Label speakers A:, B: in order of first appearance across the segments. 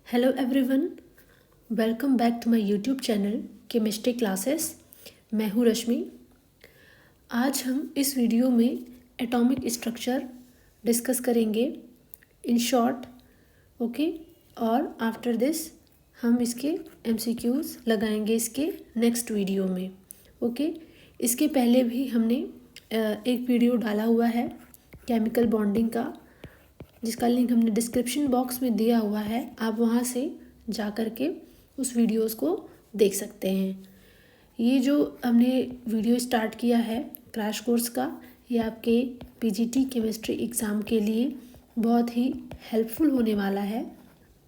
A: Hello everyone, welcome back to my YouTube channel chemistry classes. मैं हूँ रश्मि। आज हम इस वीडियो में एटॉमिक स्ट्रक्चर डिस्कस करेंगे इन शॉर्ट, ओके। और आफ्टर दिस हम इसके एमसीक्यूज लगाएंगे इसके नेक्स्ट वीडियो में, ओके। इसके पहले भी हमने एक वीडियो डाला हुआ है केमिकल बॉन्डिंग का, जिसका लिंक हमने डिस्क्रिप्शन बॉक्स में दिया हुआ है। आप वहाँ से जा कर के उस वीडियोस को देख सकते हैं। ये जो हमने वीडियो स्टार्ट किया है क्रैश कोर्स का, ये आपके पीजीटी केमिस्ट्री एग्ज़ाम के लिए बहुत ही हेल्पफुल होने वाला है,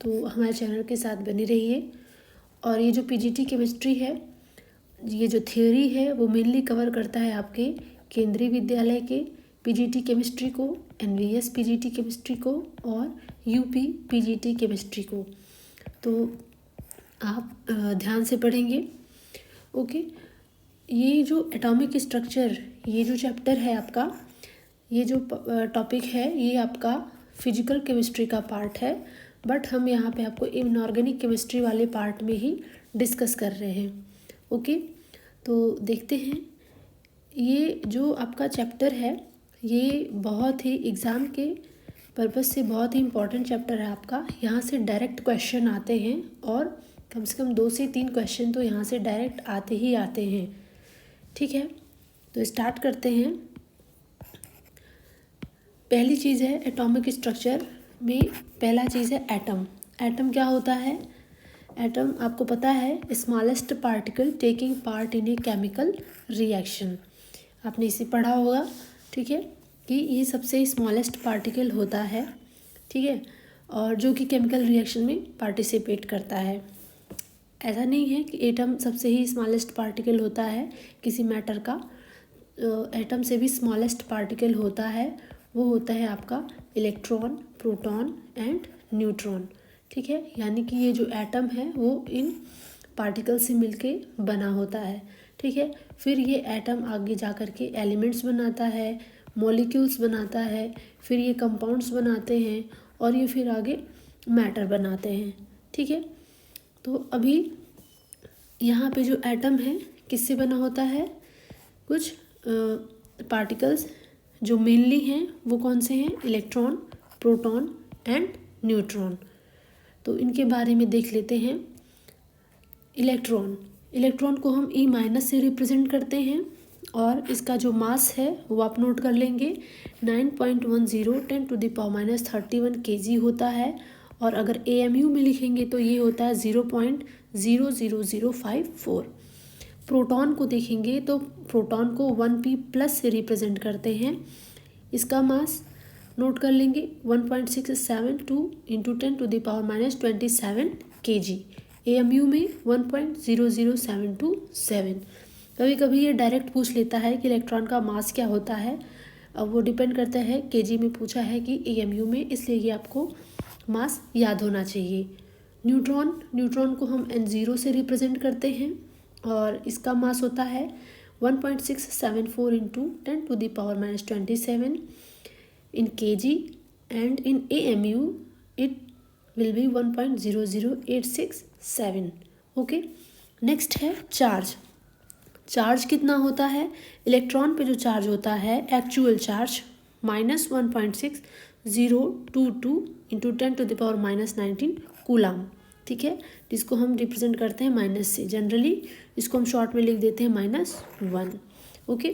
A: तो हमारे चैनल के साथ बने रहिए। और ये जो पीजीटी केमिस्ट्री है, ये जो थ्योरी है वो मेनली कवर करता है आपके केंद्रीय विद्यालय के पीजीटी केमिस्ट्री को, एनवीएस पीजीटी केमिस्ट्री को और यूपी पीजीटी केमिस्ट्री को। तो आप ध्यान से पढ़ेंगे, ओके। ये जो एटॉमिक स्ट्रक्चर, ये जो चैप्टर है आपका, ये जो टॉपिक है, ये आपका फिजिकल केमिस्ट्री का पार्ट है, बट हम यहाँ पे आपको इनऑर्गेनिक केमिस्ट्री वाले पार्ट में ही डिस्कस कर रहे हैं, ओके। तो देखते हैं, ये जो आपका चैप्टर है ये बहुत ही एग्ज़ाम के पर्पज़ से बहुत ही इम्पॉर्टेंट चैप्टर है आपका। यहाँ से डायरेक्ट क्वेश्चन आते हैं और कम से कम 2 से 3 क्वेश्चन तो यहाँ से डायरेक्ट आते ही आते हैं, ठीक है। तो स्टार्ट करते हैं। पहली चीज़ है एटॉमिक स्ट्रक्चर में, पहला चीज़ है एटम। एटम क्या होता है? एटम आपको पता है, smallest particle taking part in a chemical reaction. आपने इसे पढ़ा होगा, ठीक है, कि ये सबसे स्मॉलेस्ट पार्टिकल होता है, ठीक है, और जो कि केमिकल रिएक्शन में पार्टिसिपेट करता है। ऐसा नहीं है कि एटम सबसे ही स्मॉलेस्ट पार्टिकल होता है किसी मैटर का। एटम से भी स्मॉलेस्ट पार्टिकल होता है, वो होता है आपका इलेक्ट्रॉन, प्रोटॉन एंड न्यूट्रॉन, ठीक है। यानी कि ये जो एटम है वो इन पार्टिकल से मिलके बना होता है, ठीक है। फिर ये एटम आगे जा कर के एलिमेंट्स बनाता है, मॉलिक्यूल्स बनाता है, फिर ये कंपाउंड्स बनाते हैं और ये फिर आगे मैटर बनाते हैं, ठीक है। तो अभी यहाँ पे जो एटम है किससे बना होता है? कुछ पार्टिकल्स जो मेनली हैं वो कौन से हैं? Electron, proton and neutron. तो इनके बारे में देख लेते हैं। इलेक्ट्रॉन को हम E- से रिप्रेजेंट करते हैं और इसका जो मास है वो आप नोट कर लेंगे, 9.10 10⁻31 kg होता है। और अगर AMU में लिखेंगे तो ये होता है 0.00054। प्रोटॉन को देखेंगे तो प्रोटॉन को 1p+ से रिप्रेजेंट करते हैं। इसका मास नोट कर लेंगे 1.672 × 10⁻27 kg। AMU में 1.00727। कभी कभी ये डायरेक्ट पूछ लेता है कि इलेक्ट्रॉन का मास क्या होता है। अब वो डिपेंड करता है, केजी में पूछा है कि AMU में, इसलिए ये आपको मास याद होना चाहिए। न्यूट्रॉन को हम N0 से रिप्रेजेंट करते हैं और इसका मास होता है 1.674 × 10⁻27 in kg and in AMU it will be 1.00867, okay. Next है चार्ज कितना होता है? इलेक्ट्रॉन पे जो चार्ज होता है एक्चुअल चार्ज -1.6022 × 10⁻19 कूलाम, ठीक है, जिसको हम रिप्रेजेंट करते हैं माइनस से। जनरली इसको हम शॉर्ट में लिख देते हैं -1, ओके।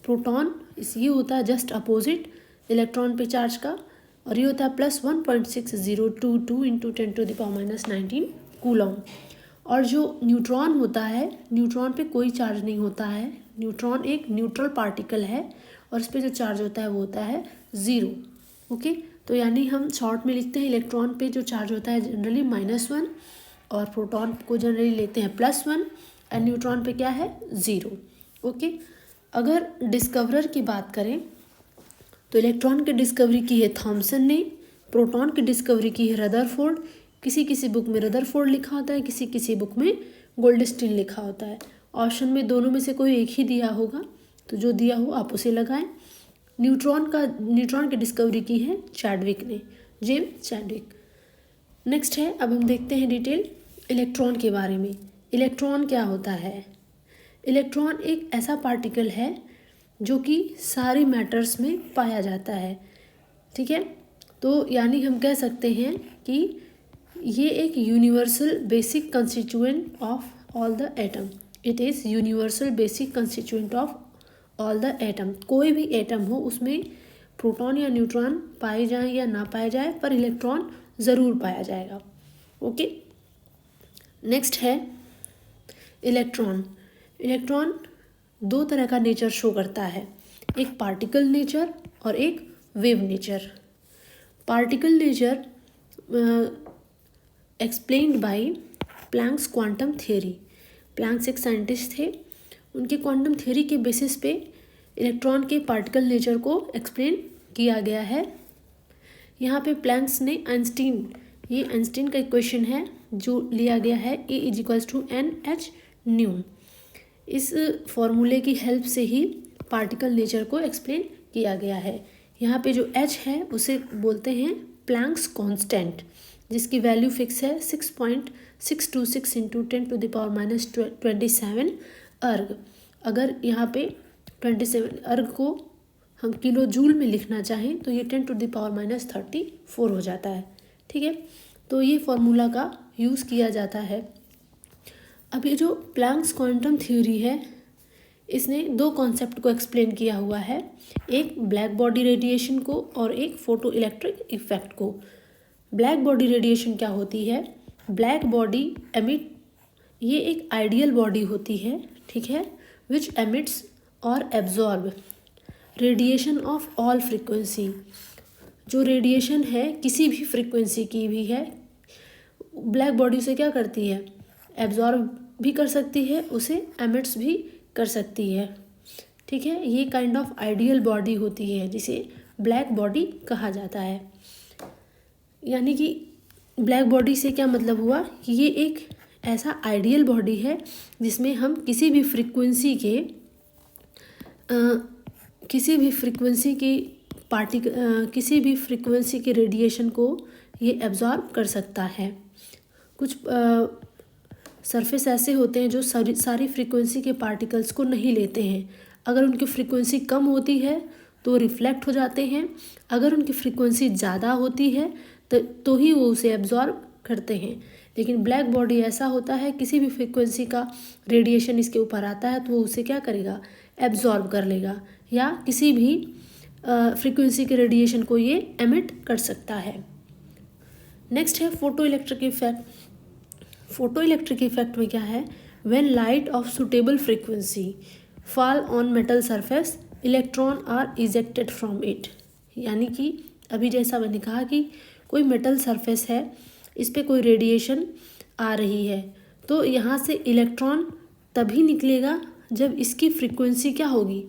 A: प्रोटॉन ये होता है जस्ट अपोजिट इलेक्ट्रॉन पे चार्ज का, और ये होता है +1.6022 × 10⁻19 कूलम। और जो न्यूट्रॉन होता है, न्यूट्रॉन पे कोई चार्ज नहीं होता है। न्यूट्रॉन एक न्यूट्रल पार्टिकल है और इस पे जो चार्ज होता है वो होता है 0, ओके। तो यानी हम शॉर्ट में लिखते हैं, इलेक्ट्रॉन पे जो चार्ज होता है जनरली -1 और प्रोटॉन को जनरली लेते हैं +1 और न्यूट्रॉन पे क्या है? 0, ओके। अगर डिस्कवरर की बात करें तो इलेक्ट्रॉन की डिस्कवरी की है थॉमसन ने, प्रोटॉन की डिस्कवरी की है रदरफोर्ड। किसी बुक में रदरफोर्ड लिखा होता है, किसी बुक में गोल्डस्टीन लिखा होता है। ऑप्शन में दोनों में से कोई एक ही दिया होगा, तो जो दिया हो आप उसे लगाएं। न्यूट्रॉन की डिस्कवरी की है चैडविक ने, जेम्स चैडविक। नेक्स्ट है, अब हम देखते हैं डिटेल इलेक्ट्रॉन के बारे में। इलेक्ट्रॉन क्या होता है? इलेक्ट्रॉन एक ऐसा पार्टिकल है जो कि सारी मैटर्स में पाया जाता है, ठीक है। तो यानी हम कह सकते हैं कि ये एक universal basic constituent of all the atom. It is universal basic constituent of all the atom. कोई भी एटम हो उसमें प्रोटॉन या न्यूट्रॉन पाए जाएं या ना पाए जाए, पर इलेक्ट्रॉन ज़रूर पाया जाएगा। ओके, नेक्स्ट है इलेक्ट्रॉन। इलेक्ट्रॉन दो तरह का नेचर शो करता है, एक पार्टिकल नेचर और एक wave nature. Particle nature explained by Planck's quantum theory. Planck's एक साइंटिस्ट थे, उनके क्वांटम थियोरी के बेसिस पे इलेक्ट्रॉन के पार्टिकल नेचर को एक्सप्लेन किया गया है। यहाँ पे प्लैंक्स ने आइंस्टीन, ये आइंस्टीन का इक्वेशन है जो लिया गया है E=NH²। इस फॉर्मूले की हेल्प से ही पार्टिकल नेचर को एक्सप्लेन किया गया है। यहाँ पे जो H है उसे बोलते हैं प्लैंक्स कांस्टेंट, जिसकी वैल्यू फिक्स है 6.626 × 10⁻27 अर्ग। अगर यहाँ पे 27 अर्ग को हम किलो जूल में लिखना चाहें तो ये 10⁻34 हो जाता है, ठीक है। तो ये फॉर्मूला का यूज़ किया जाता है। अब ये जो प्लैंक्स क्वांटम थ्योरी है, इसने दो कॉन्सेप्ट को एक्सप्लेन किया हुआ है, एक ब्लैक बॉडी रेडिएशन को और एक फोटो इलेक्ट्रिक इफेक्ट को। ब्लैक बॉडी रेडिएशन क्या होती है? ब्लैक बॉडी एमिट, ये एक आइडियल बॉडी होती है, ठीक है, विच एमिट्स और absorb radiation of all frequency. जो रेडिएशन है किसी भी फ्रीक्वेंसी की भी है, ब्लैक बॉडी उसे क्या करती है? एब्जॉर्ब भी कर सकती है, उसे एमिट्स भी कर सकती है, ठीक है। ये काइंड ऑफ आइडियल बॉडी होती है जिसे ब्लैक बॉडी कहा जाता है। यानी कि ब्लैक बॉडी से क्या मतलब हुआ कि ये एक ऐसा आइडियल बॉडी है जिसमें हम किसी भी फ्रीक्वेंसी के रेडिएशन को ये एब्जॉर्ब कर सकता है। कुछ सरफेस ऐसे होते हैं जो सारी फ्रीक्वेंसी के पार्टिकल्स को नहीं लेते हैं। अगर उनकी फ्रीक्वेंसी कम होती है तो रिफ्लेक्ट हो जाते हैं, अगर उनकी फ्रीक्वेंसी ज़्यादा होती है तो ही वो उसे एब्जॉर्ब करते हैं। लेकिन ब्लैक बॉडी ऐसा होता है, किसी भी फ्रीक्वेंसी का रेडिएशन इसके ऊपर आता है तो वो उसे क्या करेगा? एब्जॉर्ब कर लेगा, या किसी भी फ्रीक्वेंसी के रेडिएशन को ये एमिट कर सकता है। नेक्स्ट है photo electric effect. Photo electric effect में क्या है? When light of suitable frequency fall on metal surface electron are ejected from it. यानी कि अभी जैसा मैंने कहा कि कोई मेटल सरफेस है, इस पर कोई रेडिएशन आ रही है, तो यहाँ से इलेक्ट्रॉन तभी निकलेगा जब इसकी फ्रीक्वेंसी क्या होगी?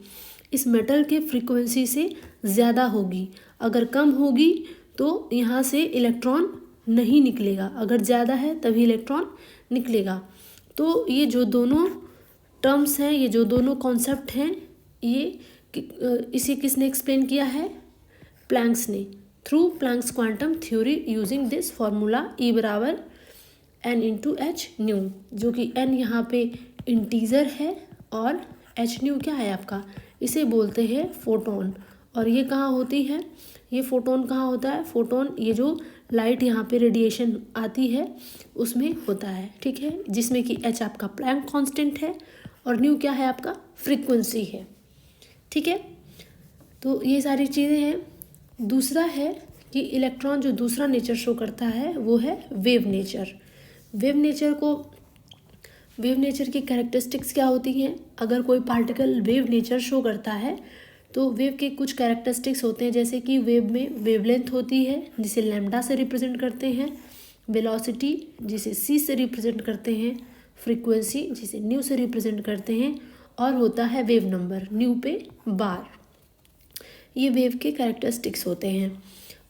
A: इस मेटल के फ्रीक्वेंसी से ज़्यादा होगी। अगर कम होगी तो यहाँ से इलेक्ट्रॉन नहीं निकलेगा, अगर ज़्यादा है तभी इलेक्ट्रॉन निकलेगा। तो ये जो दोनों टर्म्स हैं, ये जो दोनों कॉन्सेप्ट हैं, ये इसे किसने एक्सप्लेन किया है? प्लैंक्स ने, through Planck's quantum theory using this formula E=N×H², जो कि N यहाँ पे इंटीजर है और H² क्या है आपका? इसे बोलते हैं फोटोन। और ये कहाँ होती है? ये फोटोन कहाँ होता है? फोटोन ये जो लाइट यहाँ पे रेडिएशन आती है उसमें होता है, ठीक है, जिसमें कि H आपका प्लैंक कांस्टेंट है और न्यू क्या है? आपका फ्रीक्वेंसी है, ठीक है। तो ये सारी चीज़ें हैं। दूसरा है कि इलेक्ट्रॉन जो दूसरा नेचर शो करता है वो है वेव नेचर। वेव नेचर की कैरेक्टरिस्टिक्स क्या होती हैं? अगर कोई पार्टिकल वेव नेचर शो करता है तो वेव के कुछ कैरेक्टरिस्टिक्स होते हैं, जैसे कि वेव में वेवलेंथ होती है जिसे लैम्डा से रिप्रेजेंट करते हैं, वेलोसिटी जिसे c से रिप्रेजेंट करते हैं, फ्रीक्वेंसी जिसे न्यू से रिप्रेजेंट करते हैं, और होता है वेव नंबर न्यू पे बार। ये वेव के कैरेक्टरिस्टिक्स होते हैं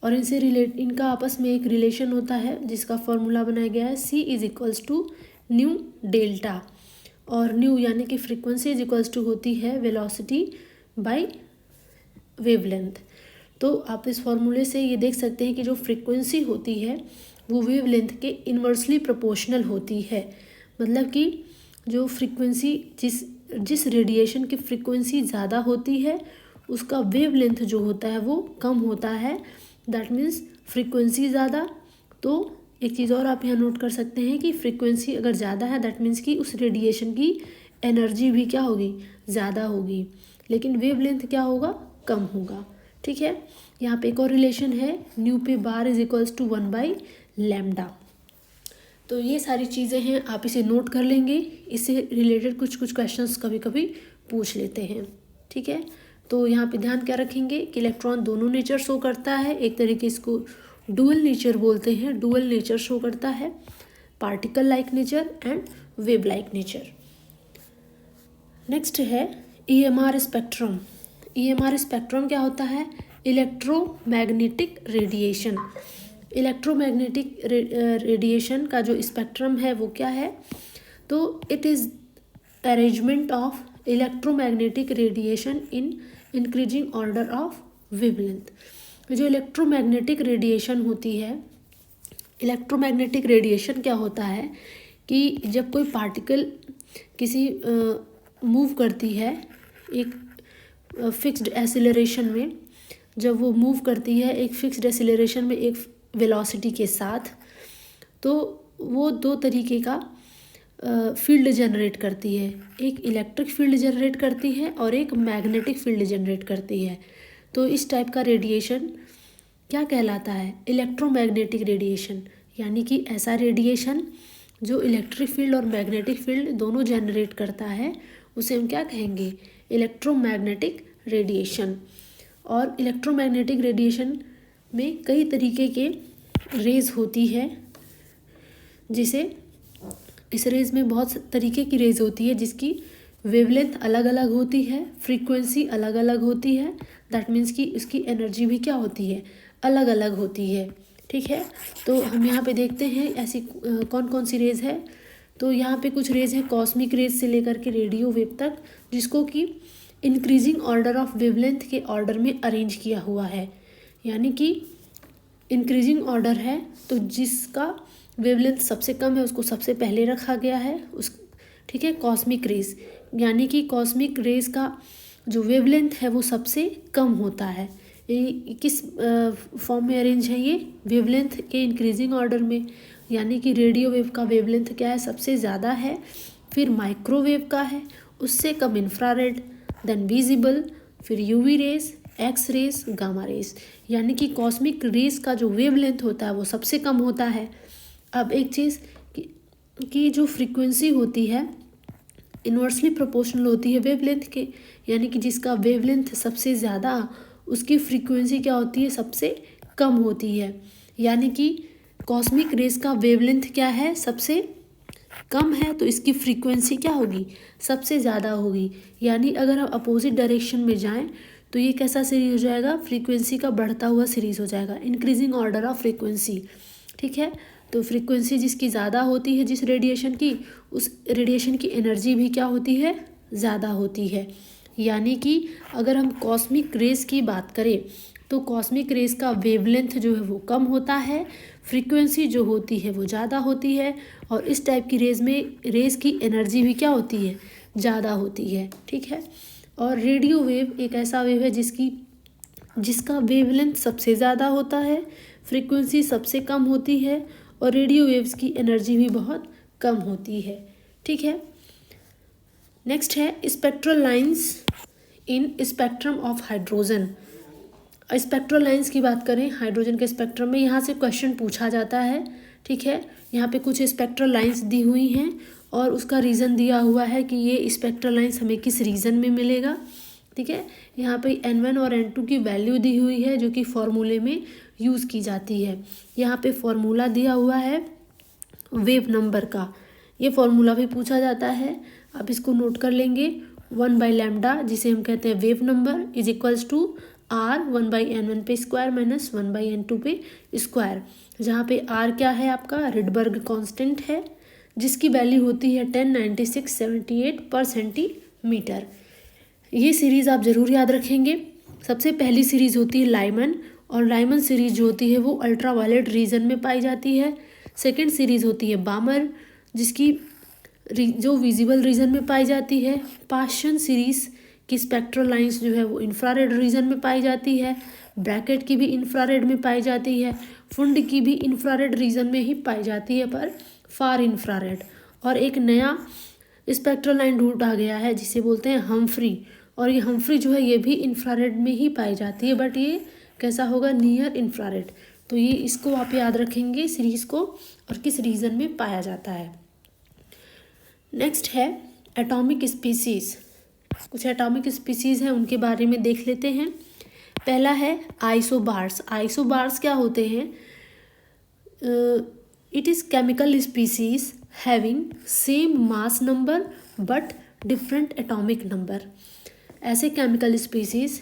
A: और इनका आपस में एक रिलेशन होता है जिसका फॉर्मूला बनाया गया है C=ν∆, और न्यू यानी कि फ्रीक्वेंसी होती है वेलोसिटी बाय वेवलेंथ। तो आप इस फॉर्मूले से ये देख सकते हैं कि जो फ्रीक्वेंसी होती है वो वेवलेंथ के इन्वर्सली प्रोपोर्शनल होती है। मतलब कि जो फ्रीक्वेंसी जिस रेडिएशन की फ्रीक्वेंसी ज़्यादा होती है उसका वेवलेंथ जो होता है वो कम होता है। दैट मीन्स फ्रीक्वेंसी ज़्यादा, तो एक चीज़ और आप यहाँ नोट कर सकते हैं कि फ्रीक्वेंसी अगर ज़्यादा है दैट मीन्स कि उस रेडिएशन की एनर्जी भी क्या होगी, ज़्यादा होगी, लेकिन वेवलेंथ क्या होगा, कम होगा। ठीक है, यहाँ पे एक और रिलेशन है, न्यू पे बार इज इक्वल्स टू 1/λ। तो ये सारी चीज़ें हैं, आप इसे नोट कर लेंगे। इससे रिलेटेड कुछ क्वेश्चंस कभी कभी पूछ लेते हैं। ठीक है, तो यहाँ पे ध्यान क्या रखेंगे कि इलेक्ट्रॉन दोनों नेचर शो करता है। एक तरीके इसको डुअल नेचर बोलते हैं, डुअल नेचर शो करता है, particle like nature and wave like nature. Next है EMR स्पेक्ट्रम। EMR स्पेक्ट्रम क्या होता है, इलेक्ट्रोमैग्नेटिक रेडिएशन। इलेक्ट्रोमैग्नेटिक रेडिएशन का जो स्पेक्ट्रम है वो क्या है, तो it is arrangement of electromagnetic radiation in increasing order of wavelength. जो इलेक्ट्रोमैग्नेटिक रेडिएशन होती है, इलेक्ट्रोमैग्नेटिक रेडिएशन क्या होता है कि जब कोई पार्टिकल किसी मूव करती है एक फिक्स्ड एक्सीलरेशन में, जब वो मूव करती है एक फिक्स्ड एक्सीलरेशन में एक वेलोसिटी के साथ, तो वो दो तरीके का फील्ड जनरेट करती है। एक इलेक्ट्रिक फील्ड जनरेट करती है और एक मैग्नेटिक फील्ड जनरेट करती है। तो इस टाइप का रेडिएशन क्या कहलाता है, इलेक्ट्रोमैग्नेटिक रेडिएशन। यानी कि ऐसा रेडिएशन जो इलेक्ट्रिक फील्ड और मैग्नेटिक फील्ड दोनों जनरेट करता है उसे हम क्या कहेंगे, इलेक्ट्रोमैग्नेटिक रेडिएशन। और इलेक्ट्रोमैग्नेटिक रेडिएशन में कई तरीके के रेज होती है, जिसे इस रेज में बहुत तरीके की रेज होती है जिसकी वेवलेंथ अलग अलग होती है, फ्रीक्वेंसी अलग अलग होती है। दैट मीन्स कि उसकी एनर्जी भी क्या होती है, अलग अलग होती है। ठीक है, तो हम यहाँ पे देखते हैं ऐसी कौन कौन सी रेज है। तो यहाँ पे कुछ रेज है कॉस्मिक रेज से लेकर के रेडियो वेव तक, जिसको कि इंक्रीजिंग ऑर्डर ऑफ वेवलेंथ के ऑर्डर में अरेंज किया हुआ है। यानी कि इंक्रीजिंग ऑर्डर है तो जिसका वेवलेंथ सबसे कम है उसको सबसे पहले रखा गया है उस। ठीक है, कॉस्मिक रेज यानी कि कॉस्मिक रेज का जो वेवलेंथ है वो सबसे कम होता है। ये किस फॉर्म में अरेंज है, ये वेवलेंथ के इंक्रीजिंग ऑर्डर में। यानी कि रेडियो वेव का वेवलेंथ क्या है, सबसे ज़्यादा है, फिर माइक्रोवेव का है, उससे कम इंफ्रारेड, देन विजिबल, फिर UV rays, X rays, gamma rays. यानी कि कॉस्मिक रेज का जो वेवलेंथ होता है वो सबसे कम होता है। अब एक चीज़ कि जो फ्रीक्वेंसी होती है इन्वर्सली प्रोपोर्शनल होती है वेवलेंथ के, यानी कि जिसका वेवलेंथ सबसे ज़्यादा उसकी फ्रीक्वेंसी क्या होती है, सबसे कम होती है। यानी कि कॉस्मिक रेज का वेवलेंथ क्या है, सबसे कम है, तो इसकी फ्रीक्वेंसी क्या होगी, सबसे ज़्यादा होगी। यानी अगर हम अपोजिट डायरेक्शन में जाएं तो ये कैसा सीरीज हो जाएगा, फ्रीक्वेंसी का बढ़ता हुआ सीरीज हो जाएगा, इंक्रीजिंग ऑर्डर ऑफ फ्रीक्वेंसी। ठीक है, तो फ्रीक्वेंसी जिसकी ज़्यादा होती है जिस रेडिएशन की, उस रेडिएशन की एनर्जी भी क्या होती है, ज़्यादा होती है। यानी कि अगर हम कॉस्मिक रेज की बात करें तो कॉस्मिक रेज का वेवलेंथ जो है वो कम होता है, फ्रीक्वेंसी जो होती है वो ज़्यादा होती है, और इस टाइप की रेज में रेज की एनर्जी भी क्या होती है, ज़्यादा होती है। ठीक है, और रेडियो वेव एक ऐसा वेव है जिसका वेवलेंथ सबसे ज़्यादा होता है, फ्रीक्वेंसी सबसे कम होती है, और रेडियो वेव्स की एनर्जी भी बहुत कम होती है। ठीक है, नेक्स्ट है spectral lines in spectrum of hydrogen. Spectral lines की बात करें हाइड्रोजन के स्पेक्ट्रम में, यहाँ से क्वेश्चन पूछा जाता है। ठीक है, यहाँ पे कुछ स्पेक्ट्रल लाइंस दी हुई हैं और उसका रीज़न दिया हुआ है कि ये स्पेक्ट्रल लाइंस हमें किस रीजन में मिलेगा। ठीक है, यहाँ पे N1 और N2 की वैल्यू दी हुई है जो कि फॉर्मूले में यूज़ की जाती है। यहाँ पे फॉर्मूला दिया हुआ है वेव नंबर का, ये फॉर्मूला भी पूछा जाता है, आप इसको नोट कर लेंगे। 1/λ जिसे हम कहते हैं wave number is equals to R 1/N1 पे स्क्वायर माइनस 1/N2 पे स्क्वायर, जहाँ पे R क्या है आपका रिडबर्ग कांस्टेंट है, जिसकी वैल्यू होती है 1096/78 पर सेंटीमीटर। ये सीरीज़ आप ज़रूर याद रखेंगे। सबसे पहली सीरीज़ होती है लाइमन और रायमन सीरीज जो होती है वो अल्ट्रा वायलेट रीजन में पाई जाती है। सेकेंड सीरीज होती है बामर, जिसकी जो विजिबल रीजन में पाई जाती है। पाशन सीरीज की स्पेक्ट्रल लाइंस जो है वो इंफ्रारेड रीजन में पाई जाती है। ब्रैकेट की भी इंफ्रारेड में पाई जाती है। फुंड की भी इंफ्रारेड रीजन में ही पाई जाती है, पर फार इंफ्रारेड। और एक नया स्पेक्ट्रल लाइन ढूंढा गया है जिसे बोलते हैं हम्फ्री, और ये हम्फ्री जो है ये भी इंफ्रारेड में ही पाई जाती है, बट ये कैसा होगा, नियर इंफ्रारेड। तो ये इसको आप याद रखेंगे सीरीज को, और किस रीजन में पाया जाता है। नेक्स्ट है एटॉमिक स्पीसीज। कुछ एटॉमिक स्पीसीज हैं उनके बारे में देख लेते हैं। पहला है आइसोबार्स। आइसोबार्स क्या होते हैं? It is chemical species having same mass number but different atomic number. ऐसे केमिकल स्पीसीज,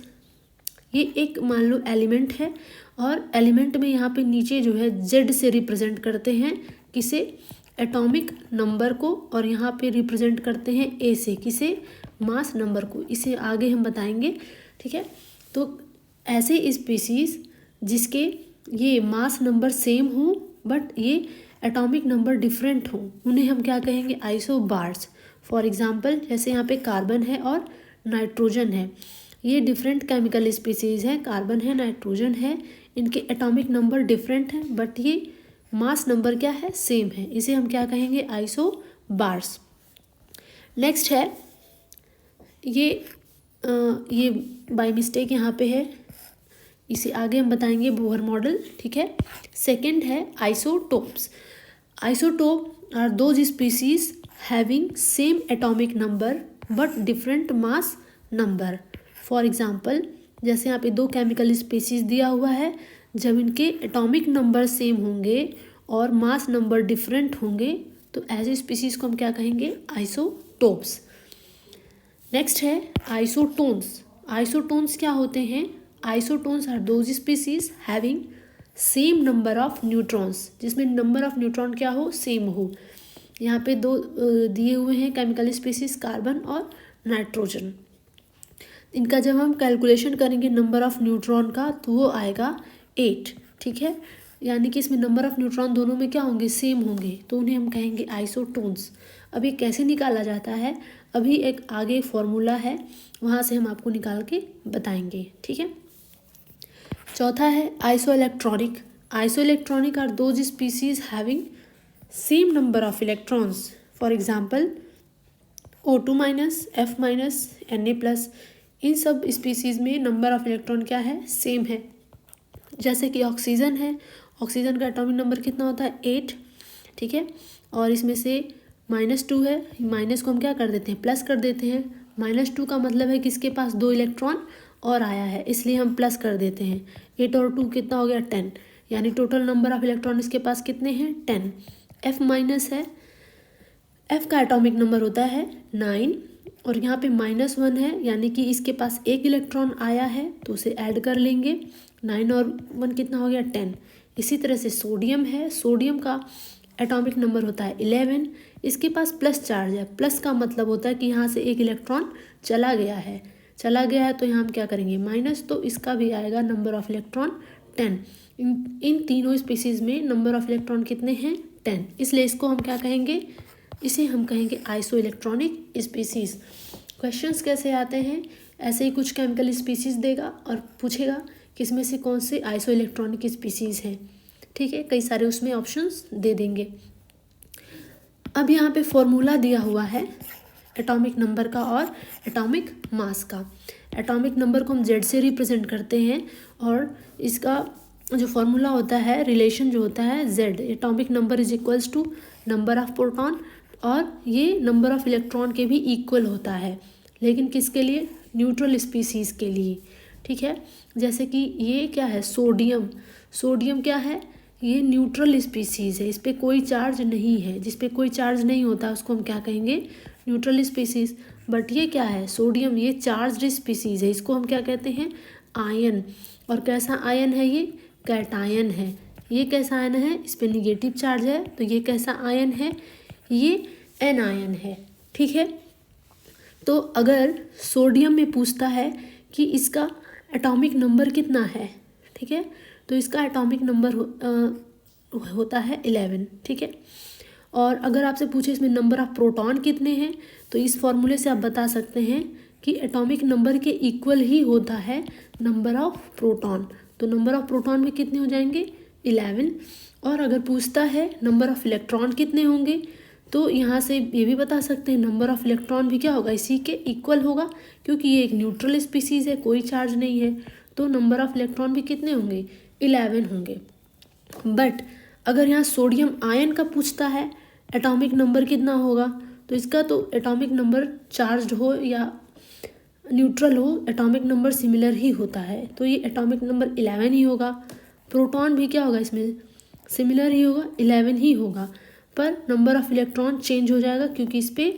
A: ये एक मान लो एलिमेंट है, और एलिमेंट में यहाँ पे नीचे जो है जेड से रिप्रेजेंट करते हैं किसे, एटॉमिक नंबर को, और यहाँ पे रिप्रेजेंट करते हैं ए से किसे, मास नंबर को। इसे आगे हम बताएंगे, ठीक है। तो ऐसे स्पीसीज जिसके ये मास नंबर सेम हो बट ये एटॉमिक नंबर डिफरेंट हो, उन्हें हम क्या कहेंगे, आइसोबार्स। फॉर एग्जांपल जैसे यहाँ पे कार्बन है और नाइट्रोजन है, ये डिफरेंट केमिकल स्पीसीज है, कार्बन है, नाइट्रोजन है, इनके एटॉमिक नंबर डिफरेंट है बट ये मास नंबर क्या है, सेम है। इसे हम क्या कहेंगे, आइसोबार्स। नेक्स्ट है ये बाय मिस्टेक यहाँ पे है, इसे आगे हम बताएंगे, बोहर मॉडल, ठीक है। सेकंड है isotopes. Isotope are those species having same atomic number but different mass number. For example जैसे यहाँ पे दो केमिकल स्पीसीज दिया हुआ है, जब इनके एटॉमिक नंबर सेम होंगे और मास नंबर डिफरेंट होंगे तो ऐसे स्पीसीज को हम क्या कहेंगे, आइसोटोप्स। नेक्स्ट है आइसोटोन्स। आइसोटोन्स क्या होते हैं? Isotones are those species having same number of neutrons, जिसमें नंबर ऑफ न्यूट्रॉन क्या हो, सेम हो। यहाँ पे दो दिए हुए हैं केमिकल स्पीसीज, कार्बन और नाइट्रोजन। इनका जब हम कैलकुलेशन करेंगे नंबर ऑफ न्यूट्रॉन का तो वो आएगा 8, ठीक है। यानी कि इसमें नंबर ऑफ न्यूट्रॉन दोनों में क्या होंगे, सेम होंगे, तो उन्हें हम कहेंगे आइसोटोन्स। अब ये कैसे निकाला जाता है, अभी एक आगे फॉर्मूला है, वहाँ से हम आपको निकाल के बताएंगे, ठीक है। चौथा है isoelectronic. Isoelectronic are those species having same number of electrons. For example O2 minus, F minus, Na plus, इन सब स्पीसीज में नंबर ऑफ इलेक्ट्रॉन क्या है, सेम है। जैसे कि ऑक्सीजन है, ऑक्सीजन का एटॉमिक नंबर कितना होता है, 8, ठीक है। और इसमें से -2 है, माइनस को हम क्या कर देते हैं, प्लस कर देते हैं। -2 का मतलब है कि इसके पास 2 इलेक्ट्रॉन और आया है, इसलिए हम प्लस कर देते हैं। 8 और 2 कितना हो गया, 10, यानी टोटल नंबर ऑफ इलेक्ट्रॉन इसके पास कितने हैं, 10। F माइनस है, F का एटॉमिक नंबर होता है 9, और यहाँ पे -1 है, यानी कि इसके पास 1 इलेक्ट्रॉन आया है तो उसे ऐड कर लेंगे। 9 और 1 कितना हो गया, 10। इसी तरह से सोडियम है, सोडियम का एटॉमिक नंबर होता है 11, इसके पास प्लस चार्ज है। प्लस का मतलब होता है कि यहाँ से 1 इलेक्ट्रॉन चला गया है, तो यहाँ हम क्या करेंगे, माइनस, तो इसका भी आएगा नंबर ऑफ इलेक्ट्रॉन 10। इन तीनों स्पीसीज में नंबर ऑफ इलेक्ट्रॉन कितने हैं, 10, इसलिए इसको हम क्या कहेंगे, इसे हम कहेंगे आइसो इलेक्ट्रॉनिक स्पीसीज। क्वेश्चंस कैसे आते हैं, ऐसे ही कुछ केमिकल स्पीसीज देगा और पूछेगा कि इसमें से कौन से आइसो इलेक्ट्रॉनिक स्पीसीज हैं, ठीक है। कई सारे उसमें ऑप्शंस दे देंगे। अब यहाँ पे फॉर्मूला दिया हुआ है एटॉमिक नंबर का और एटॉमिक मास का। एटॉमिक नंबर को हम जेड से रिप्रेजेंट करते हैं, और इसका जो फॉर्मूला होता है, रिलेशन जो होता है, Z atomic number is equals to number of proton, और ये नंबर ऑफ इलेक्ट्रॉन के भी इक्वल होता है, लेकिन किसके लिए, न्यूट्रल स्पीसीज के लिए, ठीक है। जैसे कि ये क्या है, सोडियम। सोडियम क्या है, ये न्यूट्रल स्पीसीज है, इस पर कोई चार्ज नहीं है, जिस पे कोई चार्ज नहीं होता उसको हम क्या कहेंगे, न्यूट्रल स्पीसीज। बट ये क्या है, सोडियम, ये चार्ज्ड स्पीसीज है, इसको हम क्या कहते हैं, आयन। और कैसा आयन है, ये कैटायन है। ये कैसा आयन है, इस पर निगेटिव चार्ज है, तो ये कैसा आयन है, ये एन आयन है, ठीक है। तो अगर सोडियम में पूछता है कि इसका एटॉमिक नंबर कितना है, ठीक है। तो इसका एटॉमिक नंबर होता है 11, ठीक है। और अगर आपसे पूछे इसमें नंबर ऑफ प्रोटॉन कितने हैं, तो इस फॉर्मूले से आप बता सकते हैं कि एटॉमिक नंबर के इक्वल ही होता है नंबर ऑफ प्रोटॉन। तो नंबर ऑफ प्रोटॉन में कितने हो जाएंगे 11। और अगर पूछता है नंबर ऑफ इलेक्ट्रॉन कितने होंगे, तो यहाँ से ये भी बता सकते हैं नंबर ऑफ इलेक्ट्रॉन भी क्या होगा, इसी के इक्वल होगा, क्योंकि ये एक न्यूट्रल स्पीसीज है, कोई चार्ज नहीं है। तो नंबर ऑफ इलेक्ट्रॉन भी कितने होंगे 11 होंगे। बट अगर यहाँ सोडियम आयन का पूछता है एटॉमिक नंबर कितना होगा, तो इसका तो एटॉमिक नंबर चार्ज हो या न्यूट्रल हो, एटॉमिक नंबर सिमिलर ही होता है। तो ये एटॉमिक नंबर 11 ही होगा। प्रोटॉन भी क्या होगा इसमें सिमिलर ही होगा, 11 ही होगा। पर नंबर ऑफ इलेक्ट्रॉन चेंज हो जाएगा क्योंकि इस पर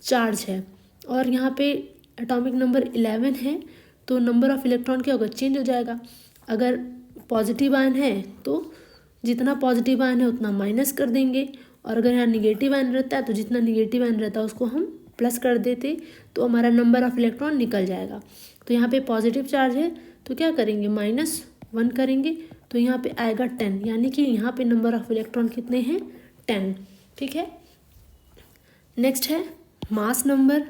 A: चार्ज है, और यहाँ पे एटॉमिक नंबर 11 है, तो नंबर ऑफ इलेक्ट्रॉन क्या होगा चेंज हो जाएगा। अगर पॉजिटिव आयन है तो जितना पॉजिटिव आयन है उतना माइनस कर देंगे, और अगर यहाँ निगेटिव आयन रहता है तो जितना निगेटिव आयन रहता है उसको हम प्लस कर देते, तो हमारा नंबर ऑफ इलेक्ट्रॉन निकल जाएगा। तो यहाँ पे पॉजिटिव चार्ज है तो क्या करेंगे -1 करेंगे, तो यहाँ पे आएगा 10, यानी कि यहाँ पे नंबर ऑफ इलेक्ट्रॉन कितने हैं 10, ठीक है। नेक्स्ट है मास नंबर।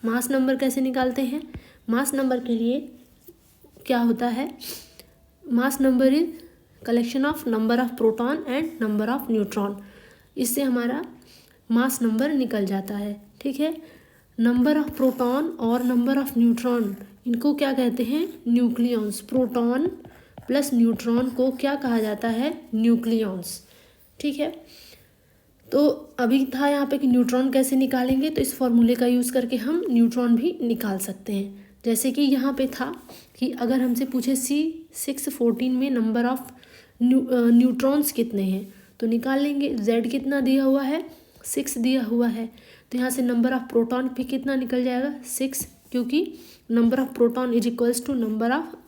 A: मास नंबर कैसे निकालते हैं, मास नंबर के लिए क्या होता है, मास number is collection of number of proton and number of neutron. इससे हमारा मास नंबर निकल जाता है, ठीक है। नंबर ऑफ प्रोटॉन और नंबर ऑफ न्यूट्रॉन, इनको क्या कहते हैं न्यूक्लियॉन्स। प्रोटॉन प्लस न्यूट्रॉन को क्या कहा जाता है न्यूक्लियॉन्स, ठीक है। तो अभी था यहाँ पे कि न्यूट्रॉन कैसे निकालेंगे, तो इस फॉर्मूले का यूज़ करके हम न्यूट्रॉन भी निकाल सकते हैं। जैसे कि यहाँ पे था कि अगर हमसे पूछे C614 में नंबर ऑफ न्यूट्रॉन्स कितने हैं, तो निकाल लेंगे। Z कितना दिया हुआ है 6 दिया हुआ है, तो यहाँ से नंबर ऑफ प्रोटॉन भी कितना निकल जाएगा 6, क्योंकि number of proton is equals to number of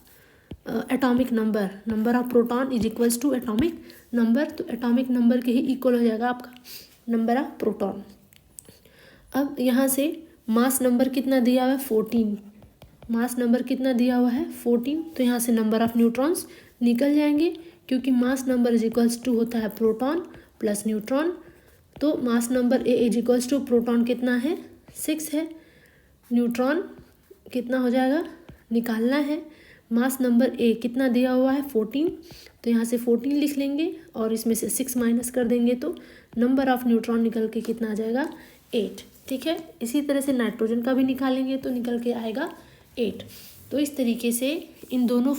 A: atomic number. Number of proton is equals to atomic number, तो एटॉमिक नंबर के ही इक्वल हो जाएगा आपका नंबर ऑफ प्रोटॉन। अब यहाँ से मास नंबर कितना दिया हुआ है 14, मास नंबर कितना दिया हुआ है 14, तो यहाँ से नंबर ऑफ न्यूट्रॉन्स निकल जाएंगे, क्योंकि mass number is equals to होता है प्रोटॉन प्लस न्यूट्रॉन। तो mass number A is equals to proton कितना है 6 है, न्यूट्रॉन कितना हो जाएगा निकालना है। मास नंबर A कितना दिया हुआ है 14, तो यहाँ से 14 लिख लेंगे और इसमें से 6 माइनस कर देंगे, तो नंबर ऑफ न्यूट्रॉन निकल के कितना आ जाएगा 8, ठीक है। इसी तरह से नाइट्रोजन का भी निकालेंगे तो निकल के आएगा 8। तो इस तरीके से इन दोनों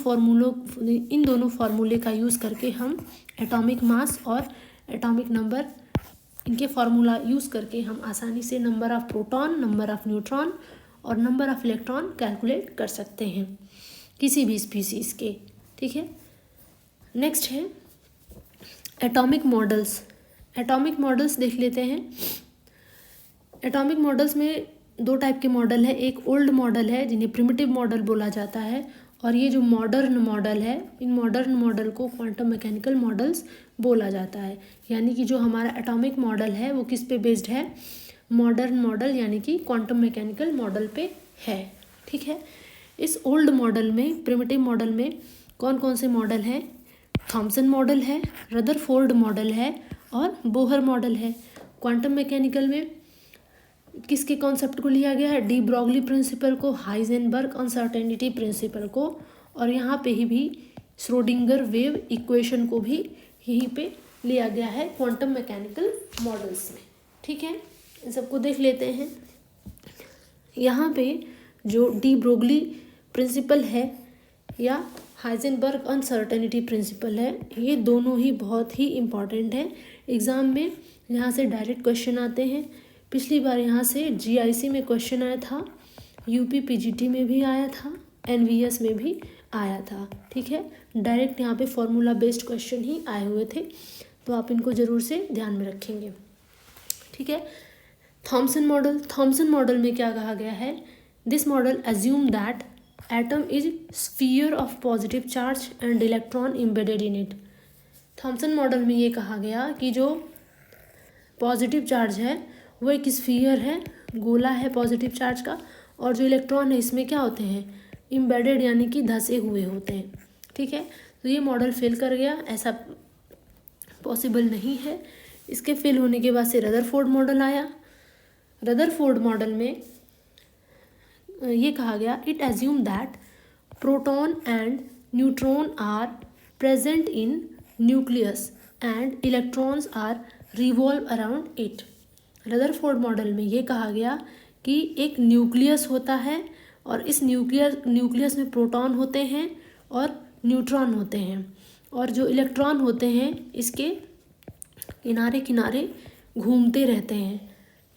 A: फार्मूले का यूज़ करके हम एटॉमिक मास और एटॉमिक नंबर, इनके फार्मूला यूज़ करके हम आसानी से number of proton, number of neutron और नंबर ऑफ इलेक्ट्रॉन कैलकुलेट कर सकते हैं किसी भी स्पीसीज़ के, ठीक है। नेक्स्ट है एटॉमिक मॉडल्स। एटॉमिक मॉडल्स देख लेते हैं। एटॉमिक मॉडल्स में 2 टाइप के मॉडल है, एक ओल्ड मॉडल है जिन्हें प्रिमिटिव मॉडल बोला जाता है, और ये जो मॉडर्न मॉडल है, इन मॉडर्न मॉडल को क्वांटम मैकेनिकल मॉडल्स बोला जाता है। यानी कि जो हमारा एटॉमिक मॉडल है वो किस पे बेस्ड है, मॉडर्न मॉडल यानी कि क्वांटम मैकेनिकल मॉडल पे है, ठीक है। इस ओल्ड मॉडल में, प्रिमिटिव मॉडल में कौन कौन से मॉडल हैं, थॉमसन मॉडल है, रदरफोर्ड मॉडल है और बोहर मॉडल है। क्वांटम मैकेनिकल में किसके कॉन्सेप्ट को लिया गया है, डी ब्रॉगली प्रिंसिपल को, हाइजेनबर्ग अनसर्टेनिटी प्रिंसिपल को, और यहाँ पे ही भी श्रोडिंगर वेव इक्वेशन को भी यहीं पे लिया गया है क्वांटम मैकेनिकल मॉडल्स में, ठीक है। इन सबको देख लेते हैं। यहाँ पे जो डी ब्रोगली प्रिंसिपल है या हाइजेनबर्ग अनसर्टेनिटी प्रिंसिपल है, ये दोनों ही बहुत ही इम्पॉर्टेंट है। एग्ज़ाम में यहाँ से डायरेक्ट क्वेश्चन आते हैं। पिछली बार यहाँ से GIC में क्वेश्चन आया था, UP PGT में भी आया था, NVS में भी आया था, ठीक है। डायरेक्ट यहाँ पे फॉर्मूला बेस्ड क्वेश्चन ही आए हुए थे, तो आप इनको ज़रूर से ध्यान में रखेंगे, ठीक है। थॉमसन मॉडल में क्या कहा गया है, this model assume that atom is sphere of positive charge and electron embedded in it. Thompson model में ये कहा गया कि जो पॉजिटिव चार्ज है वो एक स्फीयर है, गोला है पॉजिटिव चार्ज का, और जो इलेक्ट्रॉन है इसमें क्या होते हैं, एम्बेडेड यानी कि धंसे हुए होते हैं, ठीक है। तो ये मॉडल फेल कर गया, ऐसा पॉसिबल नहीं है। इसके फेल होने के बाद से रदरफोर्ड मॉडल आया। रदरफोर्ड मॉडल में ये कहा गया, it assume that proton and neutron are present in nucleus and electrons are revolve around it. Rutherford model में ये कहा गया कि एक न्यूक्लियस होता है और इस न्यूक्लियस में प्रोटॉन होते हैं और न्यूट्रॉन होते हैं, और जो इलेक्ट्रॉन होते हैं इसके किनारे किनारे घूमते रहते हैं।